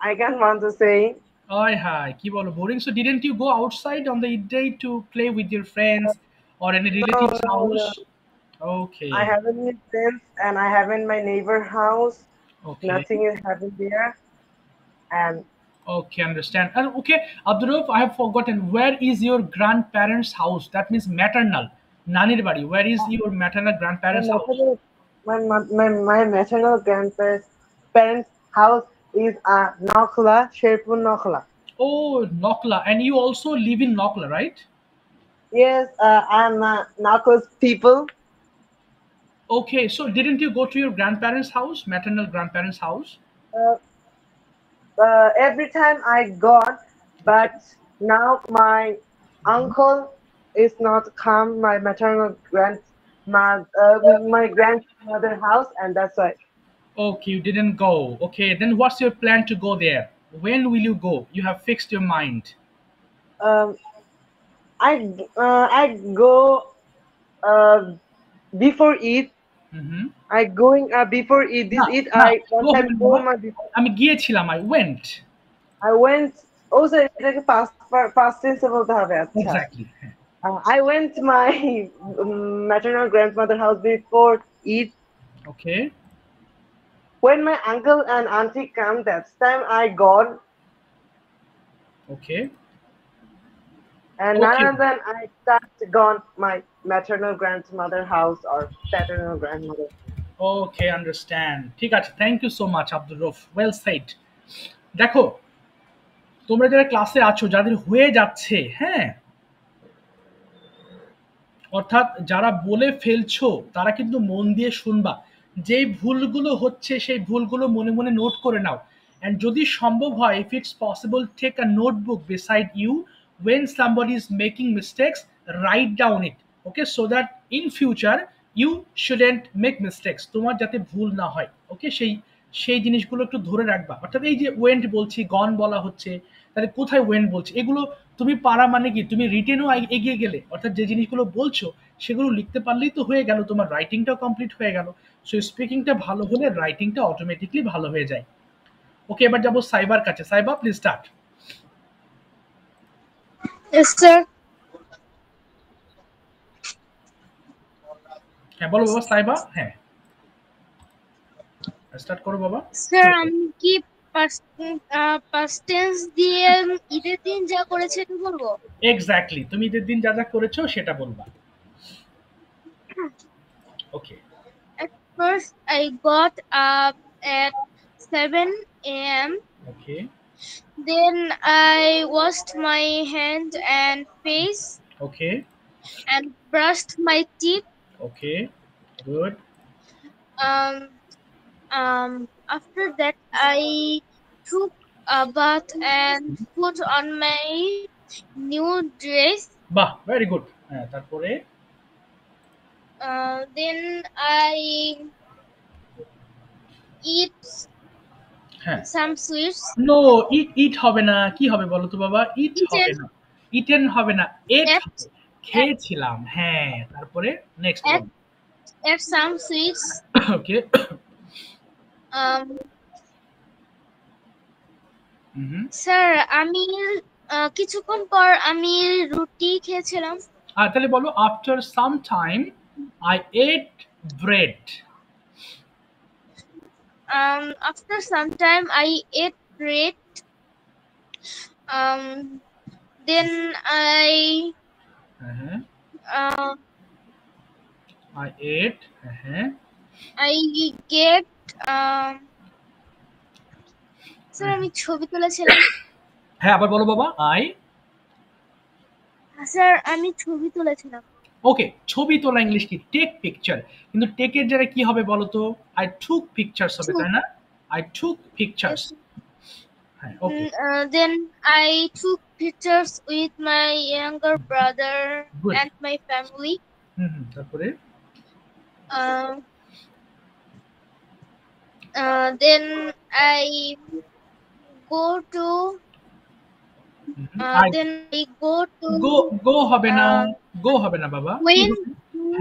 I can't want to say. Hi, hi. কি বলো, boring? So didn't you go outside on the Eid day to play with your friends or any relative's No, house? no. Okay. I haven't met friends, and I haven't my neighbor house. Okay. Nothing is happening there, and Okay, understand. And okay, Abdurrauf, I have forgotten. Where is your grandparents' house? That means maternal. Nanir bari. Where is your maternal my grandparents' house? my maternal grandparents house is Nakhla, Sherpur Nakhla. Oh, Nokla. And you also live in Nokla, right? Yes, I'm Nakhla's people. Okay, so didn't you go to your grandparents' house, maternal grandparents' house? Uh, every time I got, but now my uncle is not come my maternal my grandmother house, and that's why Okay, you didn't go. Okay, then what's your plan to go there? When will you go? You have fixed your mind. um, I go uh, before Eid. Mm-hmm. I going before Eid. This না Eid না, I one go time হবে না go বাবা। my আমি গিয়েছিলাম, I went. I went also এটাকে past tense এ বলতে হবে আচ্ছা Exactly. I went to my maternal grandmother house before Eid. Okay. When my uncle and auntie come, that time I gone, Okay. And Okay. none of them I start gone my maternal grandmother house or paternal grandmother. Okay, understand. ঠিক আছে, thank you so much Abdur Rauf, well said. দেখো, তোমরা যারা ক্লাসে আছো, যাদের হয়ে যাচ্ছে, হ্যাঁ, অর্থাৎ যারা বলে ফেলছো তারা কিন্তু মন দিয়ে শুনবা। যেই ভুলগুলো হচ্ছে সেই ভুলগুলো মনে মনে নোট করে নাও। অ্যান্ড যদি সম্ভব হয়, if it's possible, take a notebook beside you, when somebody is making mistakes, write down it, okay, so that in future you shouldn't make mistakes, তোমার যাতে ভুল না হয়। ওকে, সেই সেই জিনিসগুলো একটু ধরে রাখবা। অর্থাৎ এই যে ওয়েন্ট বলছি, গন বলা হচ্ছে, তাহলে কোথায় ওয়েন্ট বলছি, এগুলো তুমি পারা মানে কি তুমি রিটেনও এগিয়ে গেলে। অর্থাৎ যে জিনিসগুলো বলছো সেগুলো লিখতে পারলেই তো হয়ে গেল, তোমার রাইটিংটাও কমপ্লিট হয়ে গেল। সো স্পিকিংটা ভালো হলে রাইটিংটা অটোমেটিকলি ভালো হয়ে যায়। ওকে, এবার যাবো সাইবার কাছে। Saiba, please start. Yes, sir. হ্যাঁ বলো বাবা, সাইবা, হ্যাঁ স্টার্ট করো বাবা। Sir, আমি কি past tense দিয়ে ঈদের দিন যা করেছে এটা বলবো? এক্স্যাক্টলি, তুমি ঈদের দিন যা যা করেছো সেটা বলবা। ওকে। At first, I got up at 7 a.m. Okay. Then I washed my hand and face okay. and brushed my teeth. Okay, good. After that, I took a bath and put on my new dress. বাহ, very good. হ্যাঁ, তারপরে? Then I eat হ্যাঁ, some sweets. No, ইট হবে না, কি হবে বলো তো বাবা? ইট হবে না, ইটেন হবে না, এট Ate, খেয়েছিলাম। হ্যাঁ, তারপরে next ate, ate some sweets. ওকে। Sir, আমি কিছুক্ষণ পর আমি রুটি খেয়েছিলাম। তাহলে বলো, after some time I ate bread. After some time I ate bread. Then I at, I get sir আমি ছবি তুলেছিলাম। হ্যাঁ, আবার বলো বাবা। স্যার আমি ছবি তুলেছিলাম। ওকে, ছবি তোলা ইংলিশ কি? Take picture. কিন্তু টেকের জায়গায় কি হবে বলো তো? আই টুক পিকচার্স হবে, তাই না? I took pictures. হ্যাঁ, ওকে। Then I took pictures with my younger brother Good. and my family. তারপরে? Then I go to then I go to গো হবে না, গো হবে না বাবা। when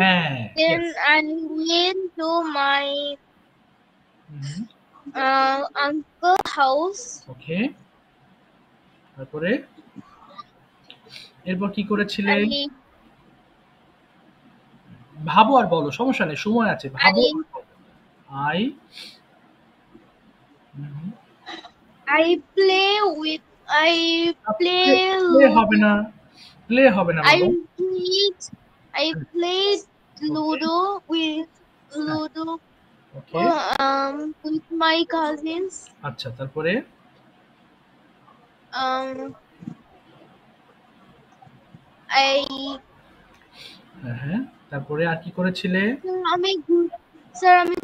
হ্যাঁ, then I went to my uncle house. ওকে, তারপরে এরপর কি করেছিলে? ভাবো আর বলো, সমস্যা নেই, সময় আছে, ভাবো। I play with প্লে হবে না, প্লে হবে না বাবা। I played Ludo with with my cousins. আচ্ছা, তারপরে? তারপরে আর কি করেছিলে? আমি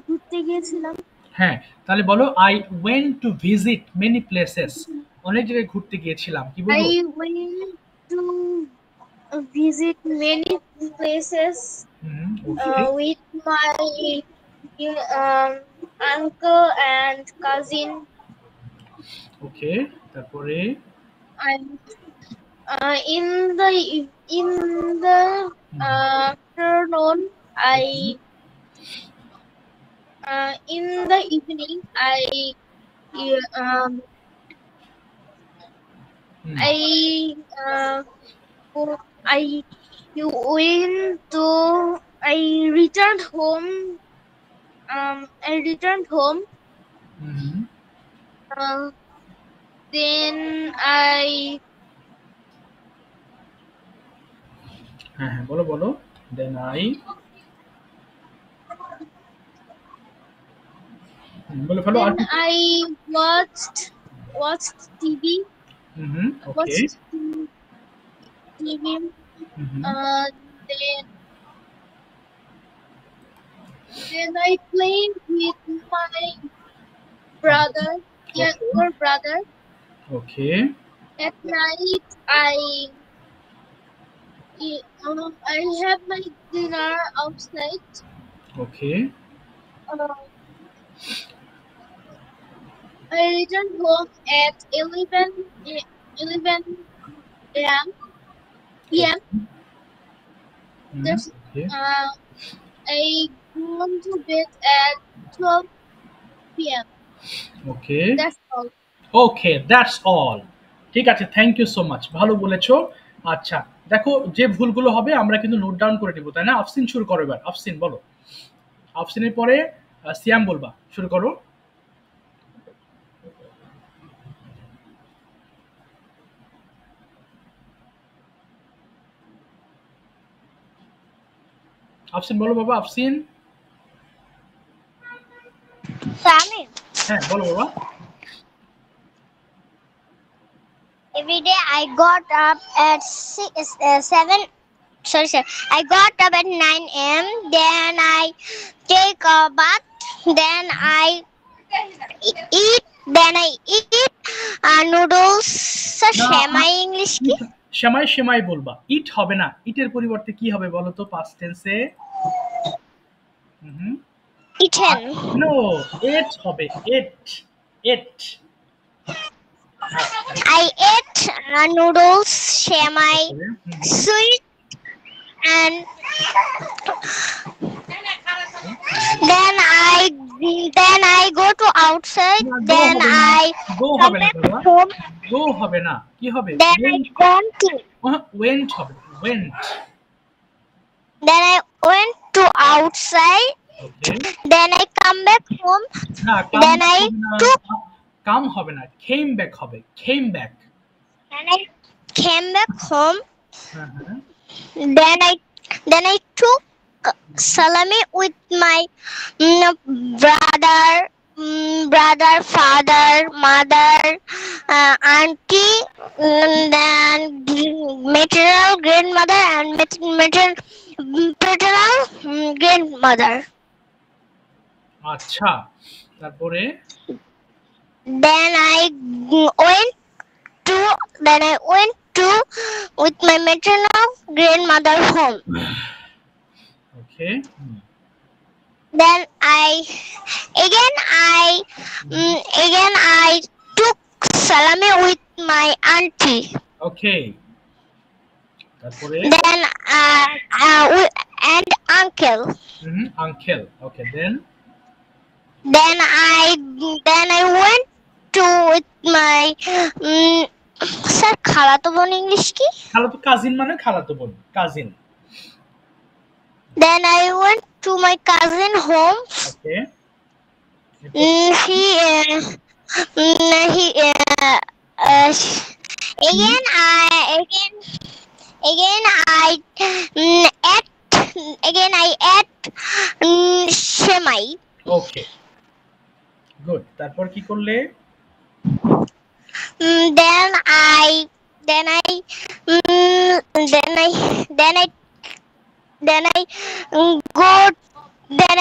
ঘুরতে গিয়েছিলাম। হ্যাঁ, তাহলে বলো, I went to visit many places. অনেক জায়গায় ঘুরতে গিয়েছিলাম, কি বলবো? I went to visit many places with my uncle and cousin. ওকে, তারপরে? In the afternoon, in the evening, I returned home. Then I হ্যাঁ হ্যাঁ বলো বলো। দেন আই বলে ফেলো আর Then কি। I watched TV. Hmm okay. Watched TV. Hmm Uh, then I played with my brother, younger brother. Okay At night, I have my dinner outside. Okay Uh, I returned home at 11 a.m. p.m. There's, okay I gone to bed at 12 p.m. Okay That's all. Okay that's all. ঠিক আছে, thank you so much, ভালো বলেছো। আচ্ছা দেখো, যে ভুলগুলো হবে আমরা কিন্তু নোট ডাউন করে নিব, তাই না? আফসিন শুরু করো এবার। আফসিন বলো। আফসিনের পরে সিয়াম বলবা, শুরু করো। আফসিন বলো বাবা, আফসিন। Sami, হ্যাঁ বলো বাবা। every day I got up at 7. Sorry. I got up at 9 a.m. Then I take a bath. Then I eat. Then I eat noodles. Shemai English ki? সেমাই সেমাই বলবা, ইট হবে না। ইটের পরিবর্তে কি হবে বলো তো পাস্ট টেন্সে? Eaten. নো, এট হবে, এট এট। I ate noodles, shemai, sweet, and then I go to outside. Then I go come হবে না back বাবা, home. গো হবে না, কি হবে? Then I gone to. Went হবে, went. Then I went to outside. Okay Then I come back home. না, Then I took. Come হবে না, came back হবে, came back। Then I came back home. হ্যাঁ হ্যাঁ Then I took salami with my brother, father, mother, auntie, then maternal grandmother and paternal grandmother. আচ্ছা তারপরে Then I went to with my maternal grandmother home. Okay Then I took salami with my auntie. ওকে তারপরে Then and uncle. Uncle. Okay then Then I went to with my sir খালাতো বোন English কি? খালাতো, cousin মানে খালাতো বোন, cousin. Then I went to my cousin home. Okay Again I ate shemai. Okay good. তারপর কি করলে? Then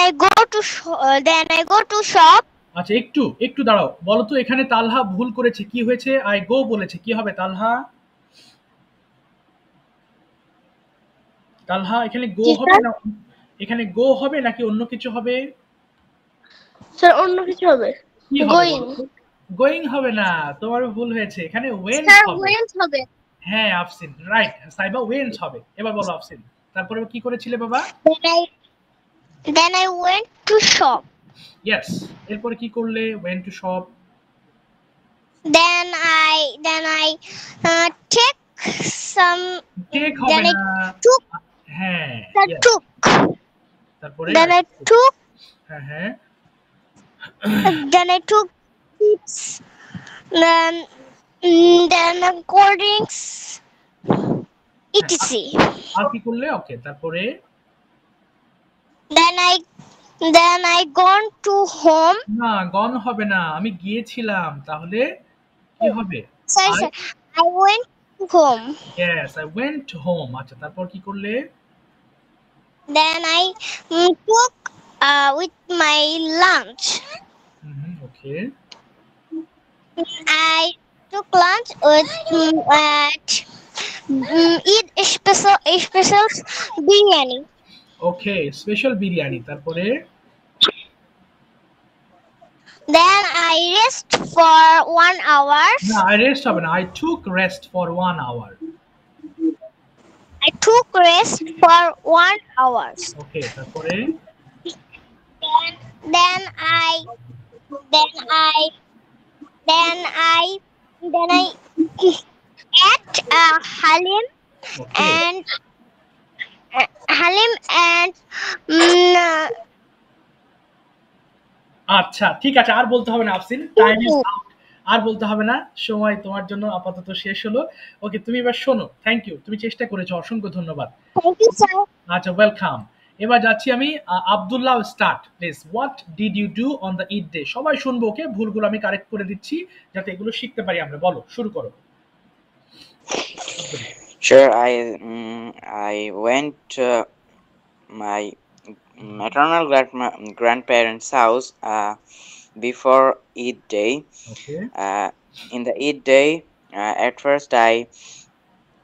I go to shop. আচ্ছা একটু একটু দাঁড়াও, বলো তো এখানে তালহা ভুল করেছে, কি হয়েছে? আই গো বলেছে, কি হবে তালহা? তালহা এখানে গো হবে না, এখানে গো হবে নাকি অন্য কিছু হবে? স্যার অন্য কিছু হবে। কি হবে? গোয়িং হবে না, তোমার ভুল হয়েছে, এখানে ওয়েন্ট স্যার হবে। ওয়েন্ট হবে। হ্যাঁ আফসিন রাইট, সাইবা ওয়েন্ট হবে। এবার বলো আফসিন, তারপরে কি করেছিলে বাবা? Then I went to shop. Yes, এরপরে কি করলে? Went to shop. Then I take some. Take হবে Then I না, took. হ্যাঁ yes. Took. তারপরে Then I took. হ্যাঁ হ্যাঁ Then I took chips. Then cold drinks. etc. আর কি করলে? ওকে, তারপরে Then I gone to home. না, গন হবে না, আমি গিয়েছিলাম, তাহলে কি হবে? Sorry, I sir. I went home. Yes, I went home. আচ্ছা, তারপর কি করলে? Then I took with my lunch. Okay, I took lunch with at eat special biryani. Okay, special biryani. তারপরে Then I rest for 1 hour. না, I rest হবে না, I took rest for 1 hour. I took rest for 1 hour. Okay, তারপরে Then I then I then I then I ate halim okay, and halim and mm, আচ্ছা ঠিক আছে, আর বলতে হবে না আফসিন, টাইম ইজ আউট। আর বলতে হবে না, সময় তোমার জন্য আপাতত শেষ হলো। ওকে, তুমি এবার শোনো। থ্যাংক ইউ, তুমি চেষ্টা করেছো, অসংখ্য ধন্যবাদ। thank you, sir. আচ্ছা, ওয়েলকাম। এবার যাচ্ছি আমি। Abdullah, start please. What did you do on the Eid day? সবাই শুনবো, ওকে? ভুলগুলো আমি কারেক্ট করে দিচ্ছি যাতে এগুলো শিখতে পারি আমরা। বলো, শুরু করো। Sure, I went to my maternal grandparents' house before Eid day. Okay, In the Eid day, at first I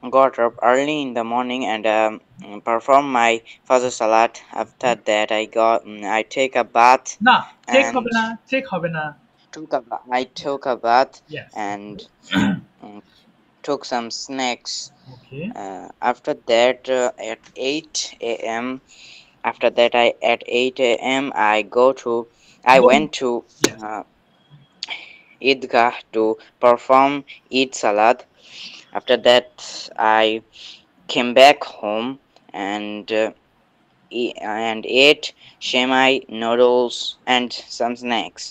got up early in the morning and performed my Fajr Salat. After that, I take a bath না, check and হবে না, check হবে না। I took a bath Yes. and took some snacks. Okay, After that, at 8 a.m. After that, at 8 a.m. I went to Yes. Eidgah to perform Eid Salat. After that, I came back home and ate shemai noodles and some snacks.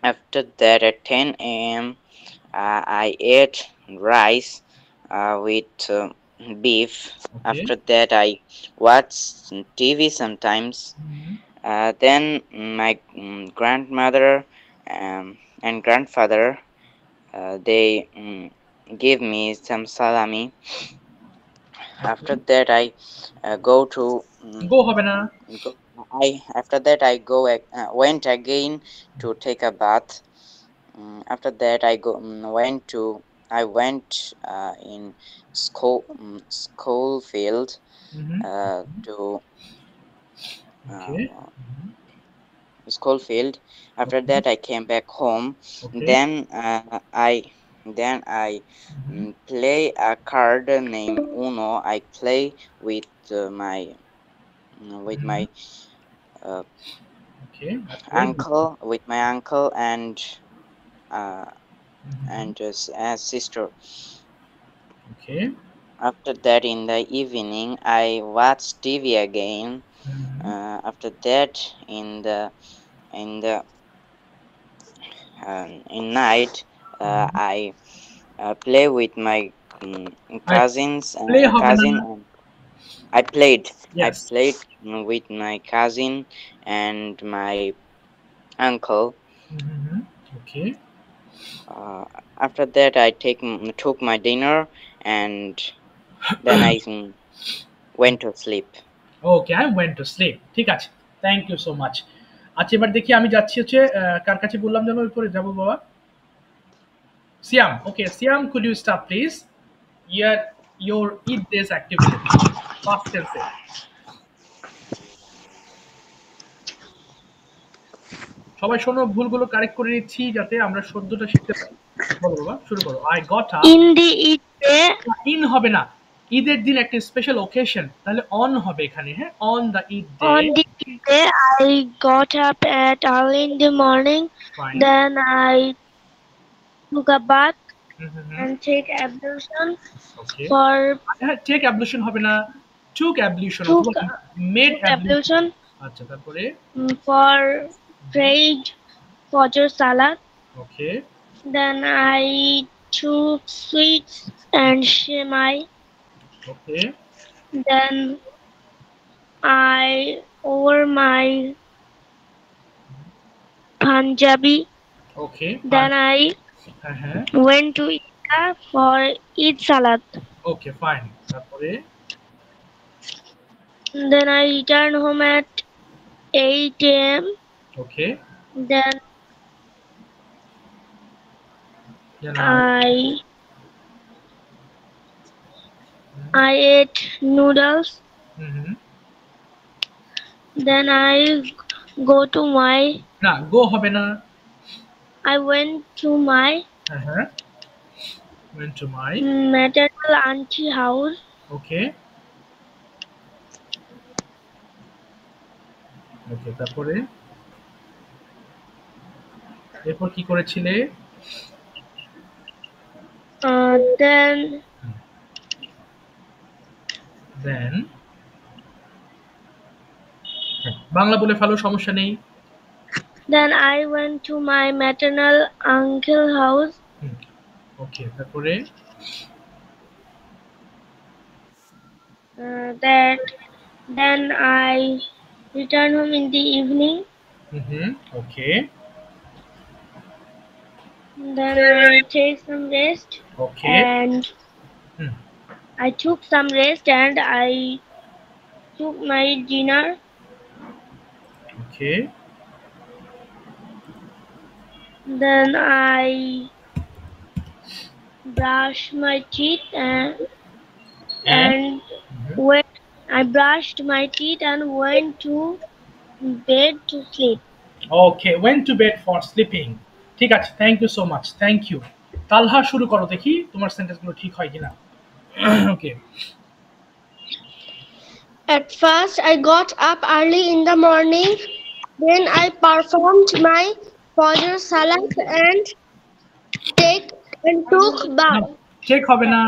After that, at 10 a.m. I ate rice with beef. Okay. After that, I watched TV sometimes. Then my grandmother and grandfather they gave me some salami. After that, I go to গো হবে না। after that I went again to take a bath. After that, I went in school field to okay, school field. After that, I came back home. Okay. Then I play a card named Uno. I play with my okay, uncle and sister. Okay, After that, in the evening, I watch TV again. After that, in night, I play with my cousins and play হবে cousin. না। I played. Yes. I played with my cousin and my uncle. Okay. After that, I took my dinner and then I went to sleep. Okay, I went to sleep. ঠিক আছে, thank you so much. আচ্ছা, এবার দেখি আমি যাচ্ছি হচ্ছে কার কাছে বললাম যেন উপরে যাবো বাবা? Siam. Okay, Siam, could you start please your eat days activity past tense এ। সবাই শোনো, ভুলগুলো কারেক্ট করে নিচ্ছি যাতে আমরা শব্দটা শিখতে পারি। বলো বাবা, শুরু করো। I got up. In the Eid day, in হবে না, ঈদের দিন একটা স্পেশাল ওকেশন, তাহলে অন হবে এখানে। হ্যাঁ, on the Eid day. on the Eid day, I got up at early in the morning. Fine. Then I took a bath and take ablution Okay. for হ্যাঁ, টেক অ্যাবলিউশন হবে না, টুক ablution Took- অথবা made ablution. ablution আচ্ছা, তারপরে for prayed Fajr Salat. Okay, Then I took sweets and shemai. Okay. Then I wore my Punjabi. Okay. Then I Uh-huh. went to India for Eid Salat. Okay, fine. তারপরে Then I returned home at 8 a.m. okay. Then Then I ate noodles. Mhm. Then I go to my না গো হবে না। I went to my Uh-huh. Went to my maternal auntie house. okay. ওকে তারপরে এরপর কি করেছিলে? Then Then Bangla বলে ফেলো, সমস্যা নেই। then I went to my maternal uncle house. ওকে তারপরে Then I returned home in the evening. Okay Then I take some rest. Okay And I took some rest and I took my dinner. Okay Then I brushed my teeth and I brushed my teeth and went to bed to sleep. Okay went to bed for sleeping. ঠিক আছে, thank you so much, thank you. Talha শুরু করো দেখি তোমার সেন্টেন্সগুলো ঠিক হয় কিনা। Okay. At first, I got up early in the morning. Then I performed my Fajr Salat and took bath. Check হবে না।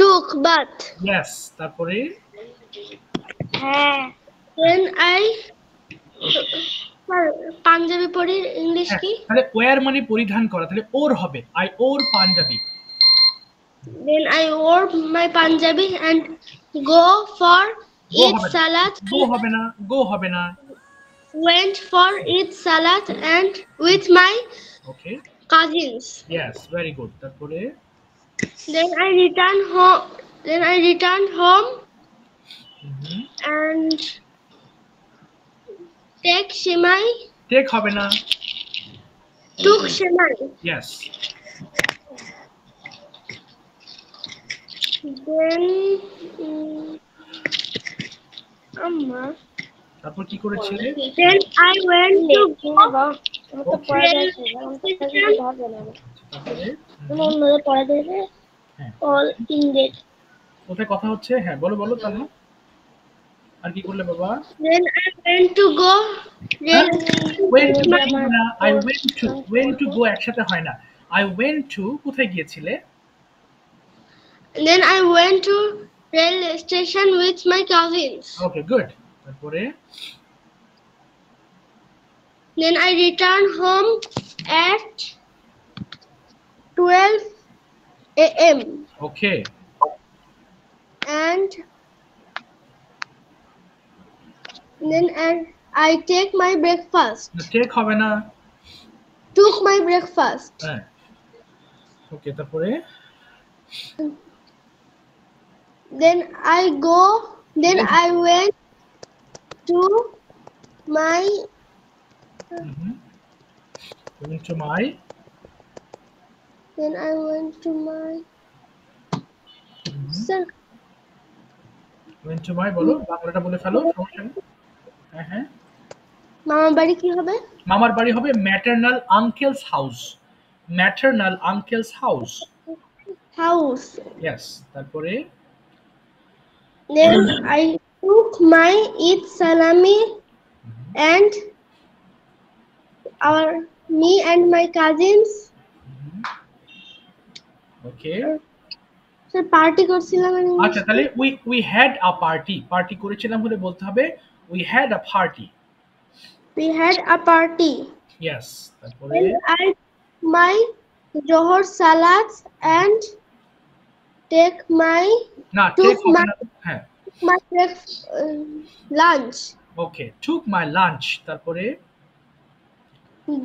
Took bath. Yes, তারপরে Then I পাঞ্জাবি পড়ি, ইংলিশ কি? তাহলে ওয়্যার মানে পরিধান করা, তাহলে ওর হবে I wore panjabi. Then I wore my Punjabi and go for Eid Salat. গো হবে না, গো হবে না। Went for Eid Salat and with my cousins. Yes, very good. তারপরে Then I returned home and take shemai. Take হবে না। Took shemai. Yes. Then তারপর কি করেছিলে? Then I went to কোথায় কথা হচ্ছে? হ্যাঁ বলো বলো তাহলে। আর কি করলে বাবা? Then I went to go. went to go একসাথে হয় না। I went to কোথায় গিয়েছিলে? Then I went to rail station with my cousins. Okay, good. তারপরে Then I returned home at 12 a.m. Okay. And then I take my breakfast. Take হবে না। Took my breakfast. হ্যাঁ। ওকে তারপরে Then I went to my went to my Then I went to my sir. went to my বলো, বাংলাটা বলে ফেলো, সমস্যা নেই। হ্যাঁ হ্যাঁ। মামার বাড়ি কি হবে? মামার বাড়ি হবে maternal uncle's house. Maternal uncle's house. House. Yes. তারপরে Then I took my Eid salami and me and my cousins. Okay. Sir, party করছিলাম। আচ্ছা তাহলে we had a party. Party করেছিলাম বলে বলতে হবে we had a party. We had a party. Yes. তারপরে Then I my Johor Salat and take my না took take হবে my না, হ্যাঁ my lunch. Okay, took my lunch, তারপরে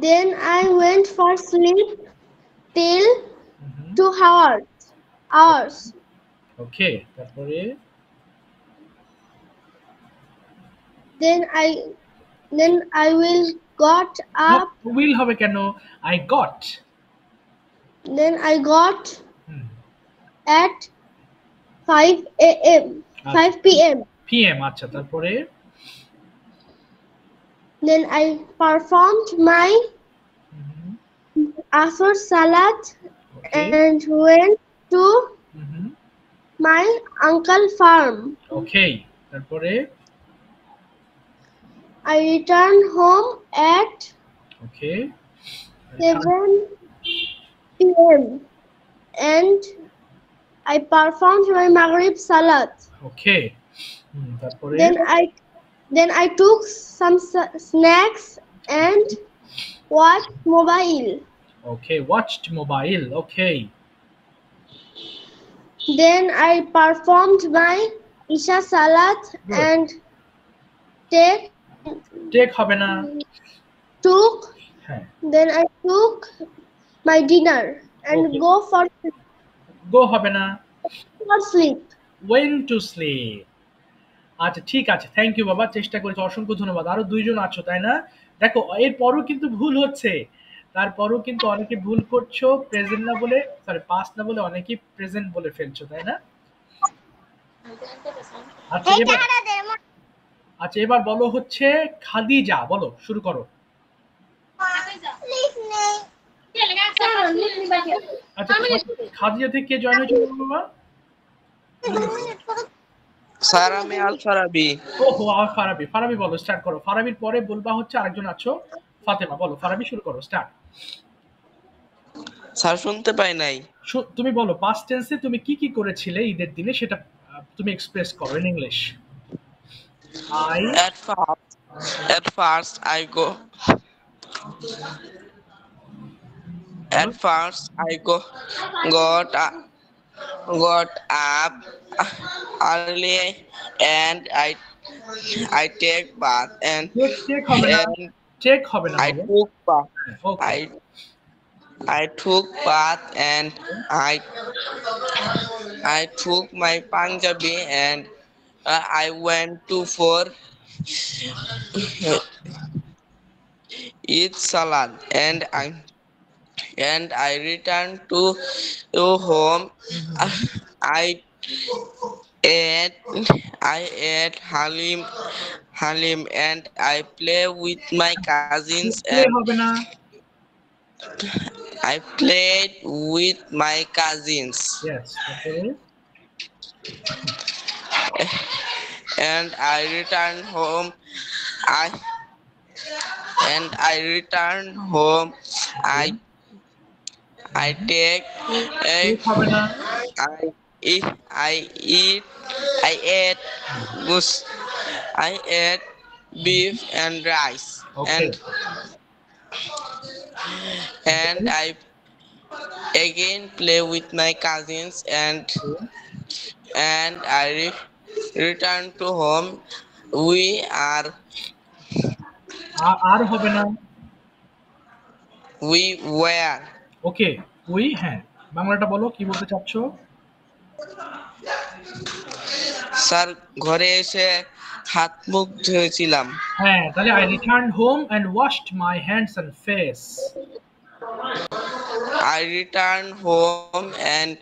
Then I went for sleep till 2 hours. ওকে, তারপরে Then I will got up. Will হবে কেন, I got, Then I got at 5 a.m. 5 p.m. PM, আচ্ছা তারপরে Then I performed my Asr Salat and went to my uncle farm. ওকে, তারপরে I returned home at okay 7 p.m. and I performed my Maghrib Salat. ওকে, তারপরে Then I took some snacks and watched mobile. Okay, watched mobile, okay Then I performed my Isha Salat and take হবে না, হ্যাঁ Then I took my dinner and Okay. গো হবে না, for sleep. went to sleep, আচ্ছা ঠিক আছে, thank you বাবা, চেষ্টা করেছো, অসংখ্য ধন্যবাদ। আরো দুইজন আছো তাই না? দেখো এরপরও কিন্তু ভুল হচ্ছে, তারপরও কিন্তু অনেকে ভুল করছো, প্রেজেন্ট না বলে, সরি পাস্ট না বলে অনেকেই প্রেজেন্ট বলে ফেলছো তাই না? আচ্ছা এবার বলো হচ্ছে খাদিজা, বলো শুরু করো। আচ্ছা খাদিজা থেকে কে জয়েন হয়েছে বাবা? স্যার আমি আল ফারাবি। ওহো ফারাবি, ফারাবি বলো, স্টার্ট করো। ফারাবির পরে বলবা হচ্ছে আরেকজন আছো ফাতেমা, বলো ফারাবি শুরু করো, স্টার্ট। স্যার শুনতে পাই নাই। তুমি বলো পাস্ট টেন্সে তুমি কি কি করেছিলে ঈদের দিনে, সেটা তুমি এক্সপ্রেস করো in English. At first I got up early and I take bath and I took bath and I took my Punjabi and I went to for eat salad and I returned to home. I ate halim and I play with my cousins and I played with my cousins. Yes, okay. And I returned home. I ate beef and rice. Okay. And I again play with my cousins and I return to home. We were. Okay, we, হ্যাঁ বাংলাটা বলো কি বলতে চাচ্ছো? Sir ঘরে এসে হাত মুখ ধুয়েছিলাম। হ্যাঁ তাহলে I returned home and washed my hands and face. I returned home and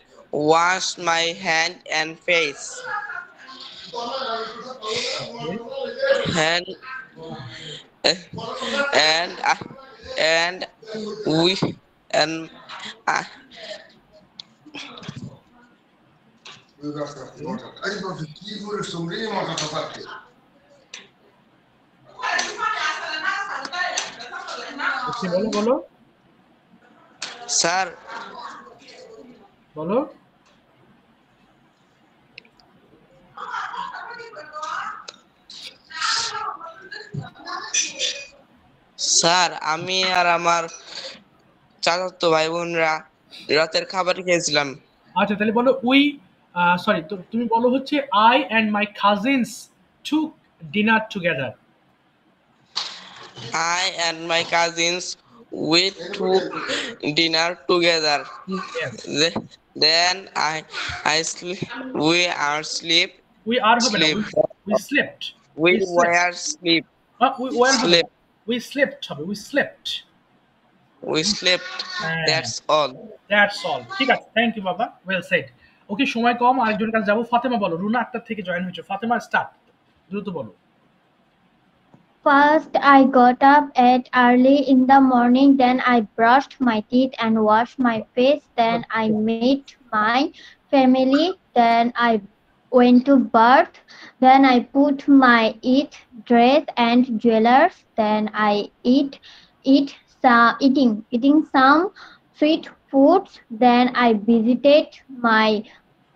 washed my hand and face. বলো স্যার বলো। স্যার আমি আর আমার চাচাতো ভাই বোনরা রাতের খাবার খেয়েছিলাম। আচ্ছা তাহলে বলো সরি, তুমি বলো হচ্ছে I and my cousins took dinner together. I and my cousins we took dinner together. Yes. Then I sleep. We are sleep. We are হবে না, Sleep. we slept. We We slept. were sleep. We were হবে Sleep. না, we slept হবে, we slept. We slept. হ্যাঁ, That's all. that's all. ঠিক আছে, thank you বাবা, well said. ওকে, সময় কম, আরেকজনের কাছে যাবো। ফাতেমা বলো, রুনা আক্তার থেকে জয়েন হয়েছে। ফাতেমা স্টার্ট, দ্রুত বলো। First, I got up at early in the morning. Then I brushed my teeth and washed my face. Then I met my family. Then I went to bath. Then I put my dress and jewelers. Then I eating some sweet foods. Then I visited my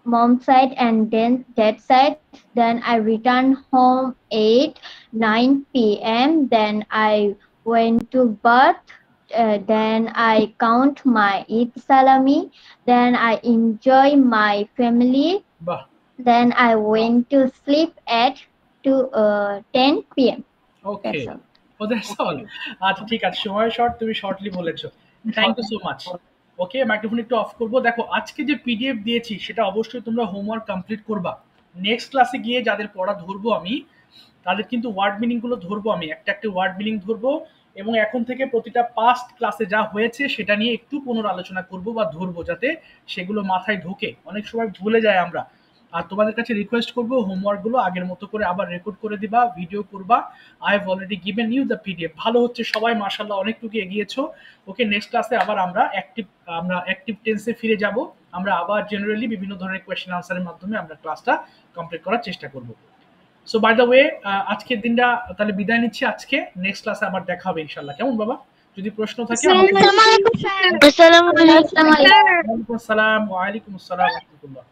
mom's side and then dad's side. Then I returned home at 9 p.m. Then I went to bath. Then I count my Eid salami. Then I enjoy my family. বাহ, Then I went to sleep at 10 p.m. Okay, That's all. ও that's all. আচ্ছা ঠিক আছে, সময় short, তুমি shortly বলেছো, thank you so much. Okay, microphone একটু off করবো। দেখো, আজকে যে পিডিএফ দিয়েছি সেটা অবশ্যই তোমরা হোমওয়ার্ক কমপ্লিট করবা। নেক্সট ক্লাসে গিয়ে যাদের পড়া ধরবো আমি, তাদের কিন্তু ওয়ার্ড মিনিং গুলো ধরবো, আমি একটা একটা ওয়ার্ড মিনিং ধরবো, এবং এখন থেকে প্রতিটা পাস্ট ক্লাসে যা হয়েছে সেটা নিয়ে একটু পুনরালোচনা করবো বা ধরবো, যাতে সেগুলো মাথায় ঢোকে। অনেক সময় ভুলে যায় আমরা। আর তোমাদের কাছে রিকোয়েস্ট করবো, হোমওয়ার্ক গুলো আগের মতো করে আবার রেকর্ড করে দিবা, ভিডিও করবা। I have already given you the PDF. ভালো হচ্ছে, সবাই মাশাআল্লাহ অনেকটুকু এগিয়েছো। ওকে, নেক্সট ক্লাসে আবার আমরা অ্যাক্টিভ টেন্সে ফিরে যাব। আমরা আবার জেনারেলি বিভিন্ন ধরনের কোয়েশ্চেন আনসারের মাধ্যমে আমরা ক্লাসটা কমপ্লিট করার চেষ্টা করব। সো বাই দ্য ওয়ে, আজকের দিনটা তাহলে বিদায় নিচ্ছি আজকে। নেক্সট ক্লাসে আবার দেখা হবে ইনশাআল্লাহ। কেমন বাবা? যদি প্রশ্ন থাকে আমাকে। আসসালামু আলাইকুম স্যার। ওয়ালাইকুম আসসালাম। ওয়া আলাইকুম আসসালাম ওয়া রাহমাতুল্লাহ।